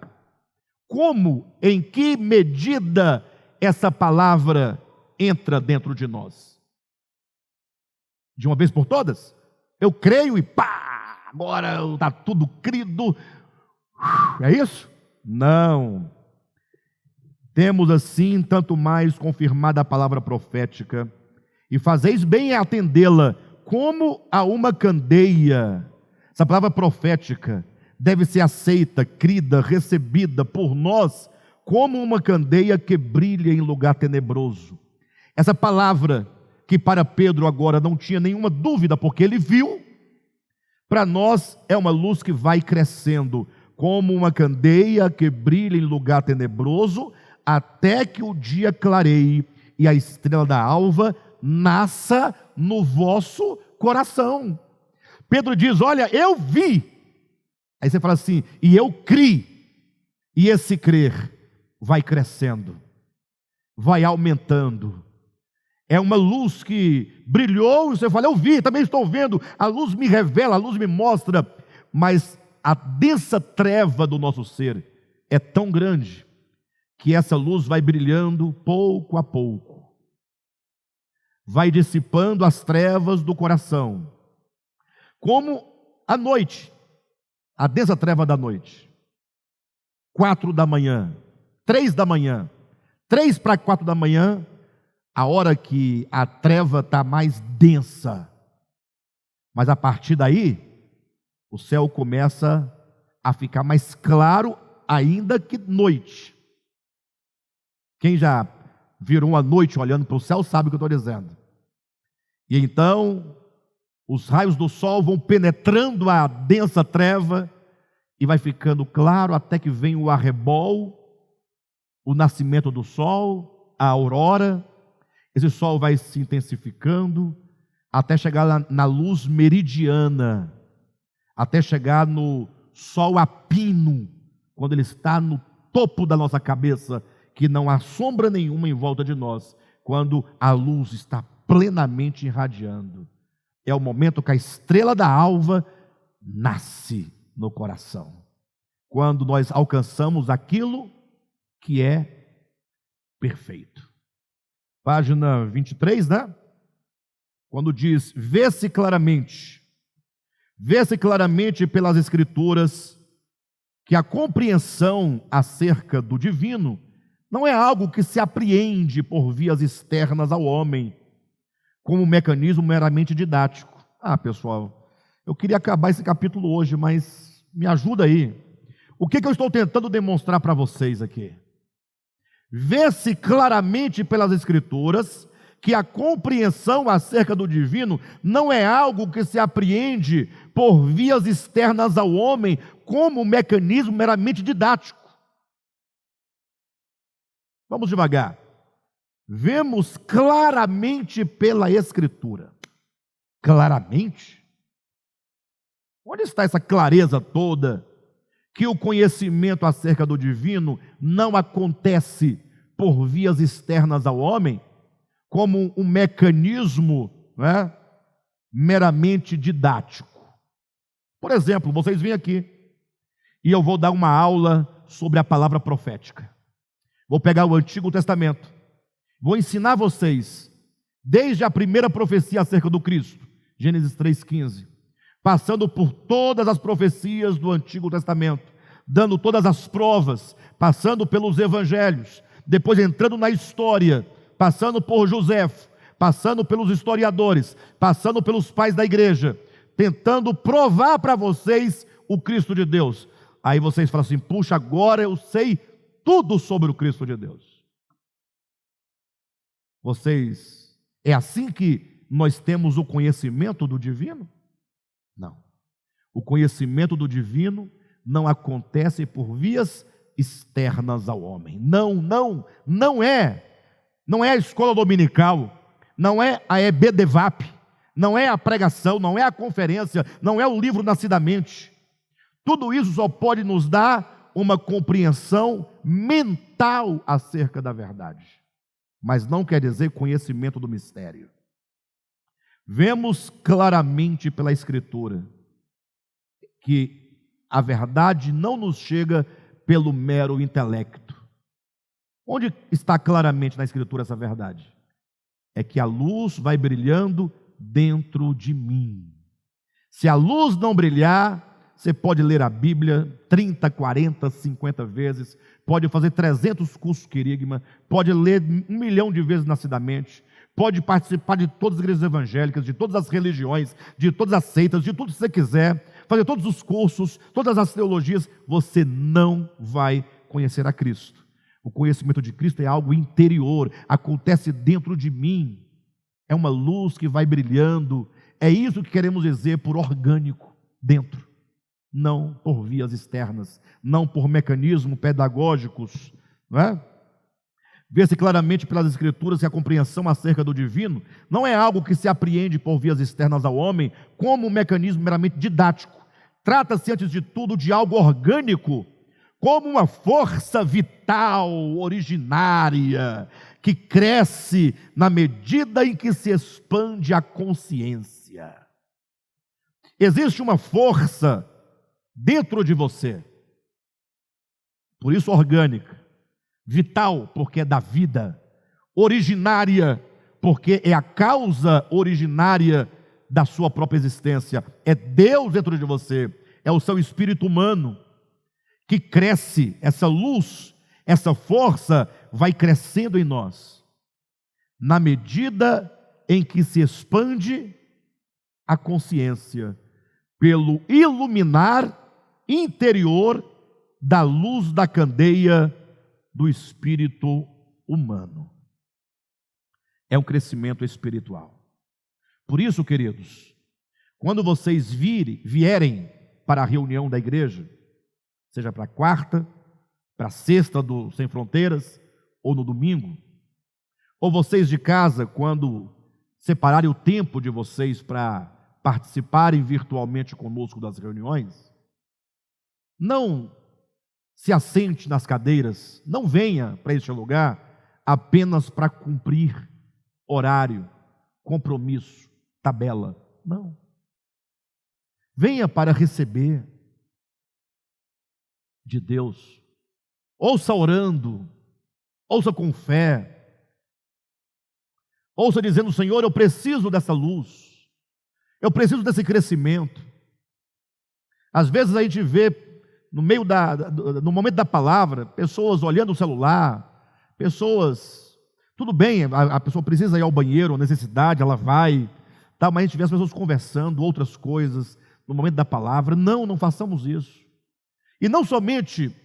como, em que medida essa palavra entra dentro de nós? De uma vez por todas? Eu creio e pá, agora está tudo crido. É isso? Não. Temos assim tanto mais confirmada a palavra profética, e fazeis bem em atendê-la, como a uma candeia. Essa palavra profética deve ser aceita, crida, recebida por nós, como uma candeia que brilha em lugar tenebroso. Essa palavra, que para Pedro agora não tinha nenhuma dúvida, porque ele viu, para nós é uma luz que vai crescendo, como uma candeia que brilha em lugar tenebroso, até que o dia clareie e a estrela da alva nasça no vosso coração. Pedro diz: olha, eu vi. Aí você fala assim: e eu criei. E esse crer vai crescendo, vai aumentando. É uma luz que brilhou, e você fala: eu vi, também estou vendo, a luz me revela, a luz me mostra, mas a densa treva do nosso ser é tão grande, que essa luz vai brilhando pouco a pouco, vai dissipando as trevas do coração, como a noite, a densa treva da noite. 4 da manhã, 3 da manhã, 3 para 4 da manhã, a hora que a treva está mais densa. Mas a partir daí, o céu começa a ficar mais claro, ainda que noite. Quem já virou uma noite olhando para o céu sabe o que eu estou dizendo. E então, os raios do sol vão penetrando a densa treva, e vai ficando claro até que vem o arrebol, o nascimento do sol, a aurora. Esse sol vai se intensificando até chegar na luz meridiana. até chegar no sol a pino, quando ele está no topo da nossa cabeça, que não há sombra nenhuma em volta de nós, quando a luz está plenamente irradiando. É o momento que a estrela da alva nasce no coração. Quando nós alcançamos aquilo que é perfeito. Página 23, né? Quando diz, vê-se claramente pelas Escrituras que a compreensão acerca do divino não é algo que se apreende por vias externas ao homem, como um mecanismo meramente didático. Pessoal, eu queria acabar esse capítulo hoje, mas me ajuda aí. O que eu estou tentando demonstrar para vocês aqui? Vê-se claramente pelas Escrituras que a compreensão acerca do divino não é algo que se apreende por vias externas ao homem, como um mecanismo meramente didático. Vamos devagar. Vemos claramente pela Escritura. Claramente? Onde está essa clareza toda? Que o conhecimento acerca do divino não acontece por vias externas ao homem, como um mecanismo, né, meramente didático. Por exemplo, vocês vêm aqui e eu vou dar uma aula sobre a palavra profética. Vou pegar o Antigo Testamento, vou ensinar vocês, desde a primeira profecia acerca do Cristo, Gênesis 3,15, passando por todas as profecias do Antigo Testamento, dando todas as provas, passando pelos evangelhos, depois entrando na história, passando por José, passando pelos historiadores, passando pelos pais da igreja, tentando provar para vocês o Cristo de Deus. Aí vocês falam assim, puxa, agora eu sei tudo sobre o Cristo de Deus. É assim que nós temos o conhecimento do divino? Não. O conhecimento do divino não acontece por vias externas ao homem. Não é a escola dominical, não é a EBDVAP, não é a pregação, não é a conferência, não é o livro Nascidamente. Tudo isso só pode nos dar uma compreensão mental acerca da verdade, mas não quer dizer conhecimento do mistério. Vemos claramente pela Escritura que a verdade não nos chega pelo mero intelecto. Onde está claramente na Escritura essa verdade? É que a luz vai brilhando dentro de mim. Se a luz não brilhar, você pode ler a Bíblia 30, 40, 50 vezes, pode fazer 300 cursos querigma, pode ler 1 milhão de vezes Nascidamente, pode participar de todas as igrejas evangélicas, de todas as religiões, de todas as seitas, de tudo que você quiser, fazer todos os cursos, todas as teologias, você não vai conhecer a Cristo. O conhecimento de Cristo é algo interior, acontece dentro de mim, é uma luz que vai brilhando, é isso que queremos dizer por orgânico, dentro, não por vias externas, não por mecanismos pedagógicos, não é? Vê-se claramente pelas Escrituras que a compreensão acerca do divino não é algo que se apreende por vias externas ao homem, como um mecanismo meramente didático. Trata-se, antes de tudo, de algo orgânico, como uma força vital, originária, que cresce na medida em que se expande a consciência. Existe uma força dentro de você, por isso orgânica, vital, porque é da vida, originária, porque é a causa originária da sua própria existência, é Deus dentro de você, é o seu espírito humano, que cresce, essa luz, essa força vai crescendo em nós, na medida em que se expande a consciência, pelo iluminar interior da luz da candeia do espírito humano. É um crescimento espiritual. Por isso, queridos, quando vocês vierem para a reunião da igreja, seja para a quarta, para a sexta do Sem Fronteiras, ou no domingo, ou vocês de casa, quando separarem o tempo de vocês para participarem virtualmente conosco das reuniões, não se assente nas cadeiras, não venha para este lugar apenas para cumprir horário, compromisso, tabela. Não. Venha para receber de Deus. Ouça orando, ouça com fé, ouça dizendo: Senhor, eu preciso dessa luz, eu preciso desse crescimento. Às vezes a gente vê no momento da palavra, pessoas olhando o celular, pessoas, tudo bem, a pessoa precisa ir ao banheiro, necessidade, ela vai, tá, mas a gente vê as pessoas conversando, outras coisas, no momento da palavra. Não façamos isso. E não somente,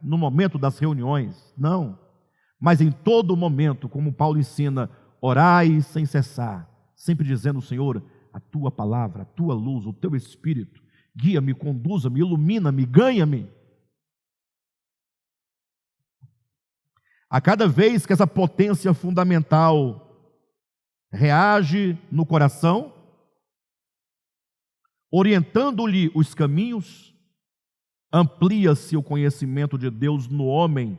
no momento das reuniões, não, mas em todo momento, como Paulo ensina, orai sem cessar, sempre dizendo: Senhor, a tua palavra, a tua luz, o teu Espírito, guia-me, conduza-me, ilumina-me, ganha-me. A cada vez que essa potência fundamental reage no coração, orientando-lhe os caminhos, amplia-se o conhecimento de Deus no homem,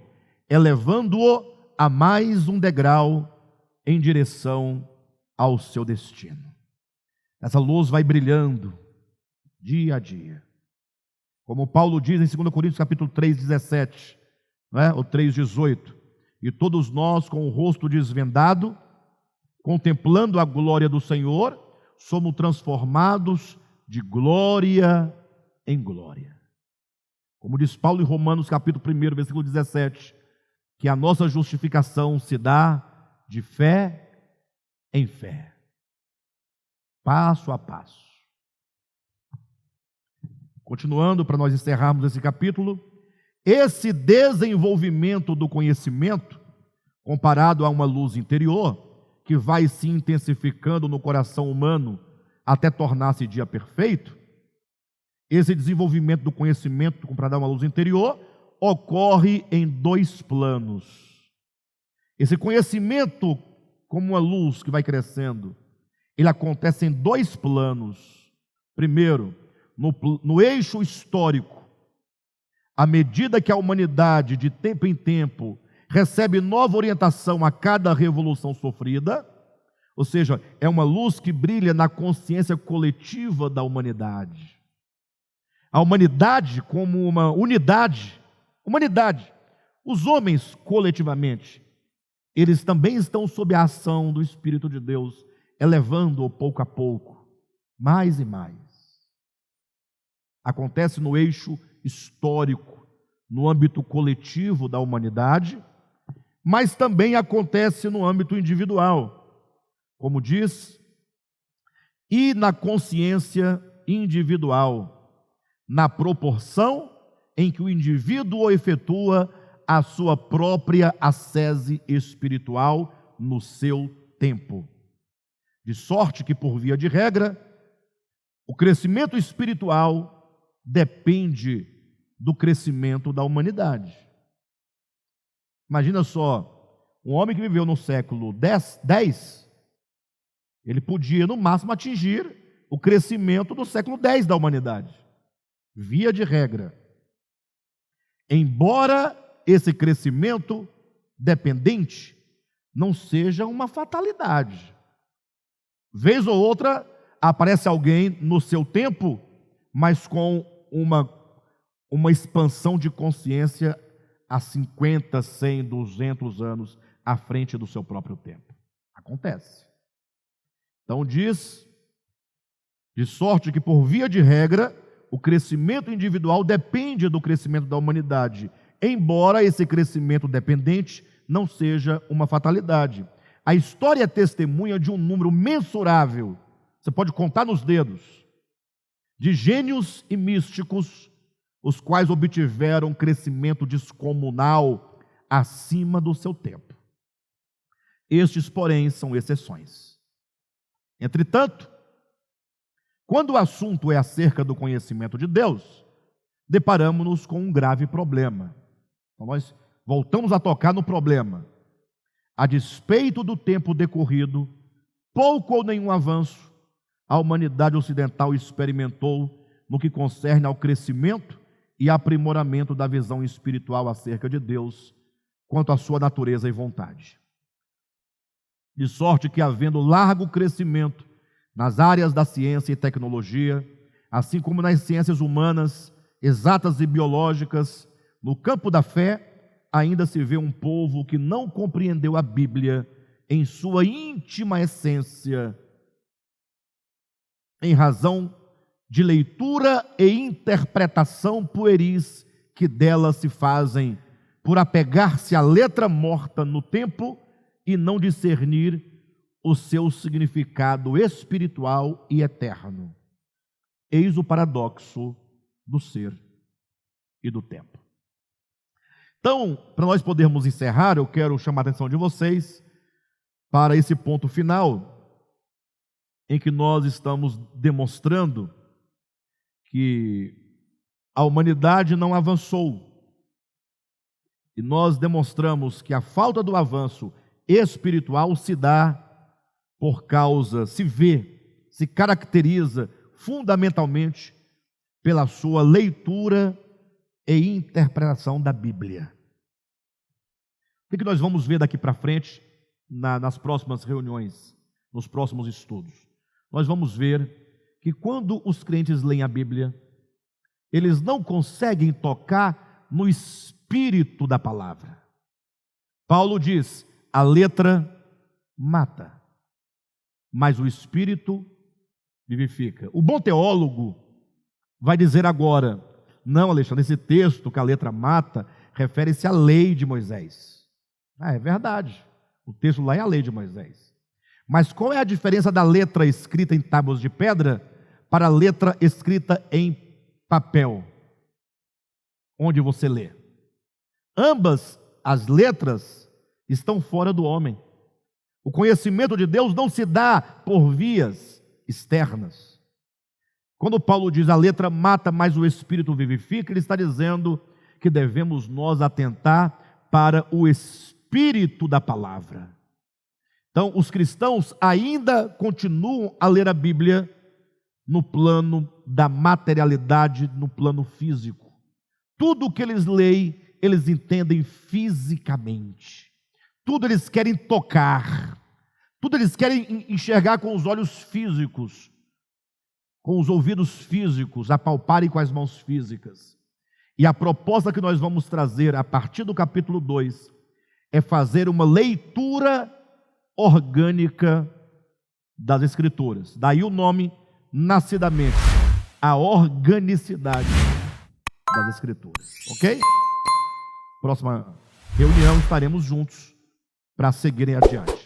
elevando-o a mais um degrau em direção ao seu destino. Essa luz vai brilhando dia a dia. Como Paulo diz em 2 Coríntios capítulo 3:17, ou 3:18, e todos nós com o rosto desvendado, contemplando a glória do Senhor, somos transformados de glória em glória. Como diz Paulo em Romanos capítulo 1, versículo 17, que a nossa justificação se dá de fé em fé, passo a passo. Continuando, para nós encerrarmos esse capítulo, esse desenvolvimento do conhecimento, comparado a uma luz interior, que vai se intensificando no coração humano até tornar-se dia perfeito, esse desenvolvimento do conhecimento, comparado a uma luz interior, ocorre em dois planos. Esse conhecimento, como uma luz que vai crescendo, ele acontece em dois planos. Primeiro, no eixo histórico, à medida que a humanidade, de tempo em tempo, recebe nova orientação a cada revolução sofrida, ou seja, é uma luz que brilha na consciência coletiva da humanidade. A humanidade como uma unidade, os homens coletivamente, eles também estão sob a ação do Espírito de Deus, elevando-o pouco a pouco, mais e mais. Acontece no eixo histórico, no âmbito coletivo da humanidade, mas também acontece no âmbito individual, como diz, e na consciência individual, na proporção em que o indivíduo efetua a sua própria ascese espiritual no seu tempo. De sorte que, por via de regra, o crescimento espiritual depende do crescimento da humanidade. Imagina só, um homem que viveu no século X, ele podia, no máximo, atingir o crescimento do século X da humanidade. Via de regra. Embora esse crescimento dependente não seja uma fatalidade. Vez ou outra, aparece alguém no seu tempo, mas com uma expansão de consciência há 50, 100, 200 anos à frente do seu próprio tempo. Acontece. Então diz, de sorte que por via de regra, o crescimento individual depende do crescimento da humanidade, embora esse crescimento dependente não seja uma fatalidade. A história é testemunha de um número mensurável, você pode contar nos dedos, de gênios e místicos, os quais obtiveram crescimento descomunal acima do seu tempo. Estes, porém, são exceções. Entretanto, quando o assunto é acerca do conhecimento de Deus, deparamos-nos com um grave problema. Então, nós voltamos a tocar no problema. A despeito do tempo decorrido, pouco ou nenhum avanço, a humanidade ocidental experimentou no que concerne ao crescimento e aprimoramento da visão espiritual acerca de Deus, quanto à sua natureza e vontade. De sorte que, havendo largo crescimento nas áreas da ciência e tecnologia, assim como nas ciências humanas, exatas e biológicas, no campo da fé, ainda se vê um povo que não compreendeu a Bíblia em sua íntima essência, em razão de leitura e interpretação pueris que dela se fazem, por apegar-se à letra morta no tempo e não discernir o seu significado espiritual e eterno. Eis o paradoxo do ser e do tempo. Então, para nós podermos encerrar, eu quero chamar a atenção de vocês para esse ponto final, em que nós estamos demonstrando que a humanidade não avançou. E nós demonstramos que a falta do avanço espiritual se dá por causa, se caracteriza fundamentalmente pela sua leitura e interpretação da Bíblia. O que nós vamos ver daqui para frente, nas próximas reuniões, nos próximos estudos? Nós vamos ver que quando os crentes leem a Bíblia, eles não conseguem tocar no espírito da palavra. Paulo diz: a letra mata, mas o espírito vivifica. O bom teólogo vai dizer agora: não, Alexandre, esse texto que a letra mata refere-se à lei de Moisés. É verdade, o texto lá é a lei de Moisés. Mas qual é a diferença da letra escrita em tábuas de pedra para a letra escrita em papel, onde você lê? Ambas as letras estão fora do homem. O conhecimento de Deus não se dá por vias externas. Quando Paulo diz a letra mata, mas o espírito vivifica, ele está dizendo que devemos nós atentar para o espírito da palavra. Então, os cristãos ainda continuam a ler a Bíblia no plano da materialidade, no plano físico. Tudo o que eles leem, eles entendem fisicamente. Tudo eles querem tocar. Tudo eles querem enxergar com os olhos físicos, com os ouvidos físicos, apalparem com as mãos físicas. E a proposta que nós vamos trazer a partir do capítulo 2 é fazer uma leitura orgânica das Escrituras. Daí o nome, nascidamente, a organicidade das Escrituras. Ok? Próxima reunião estaremos juntos para seguirem adiante.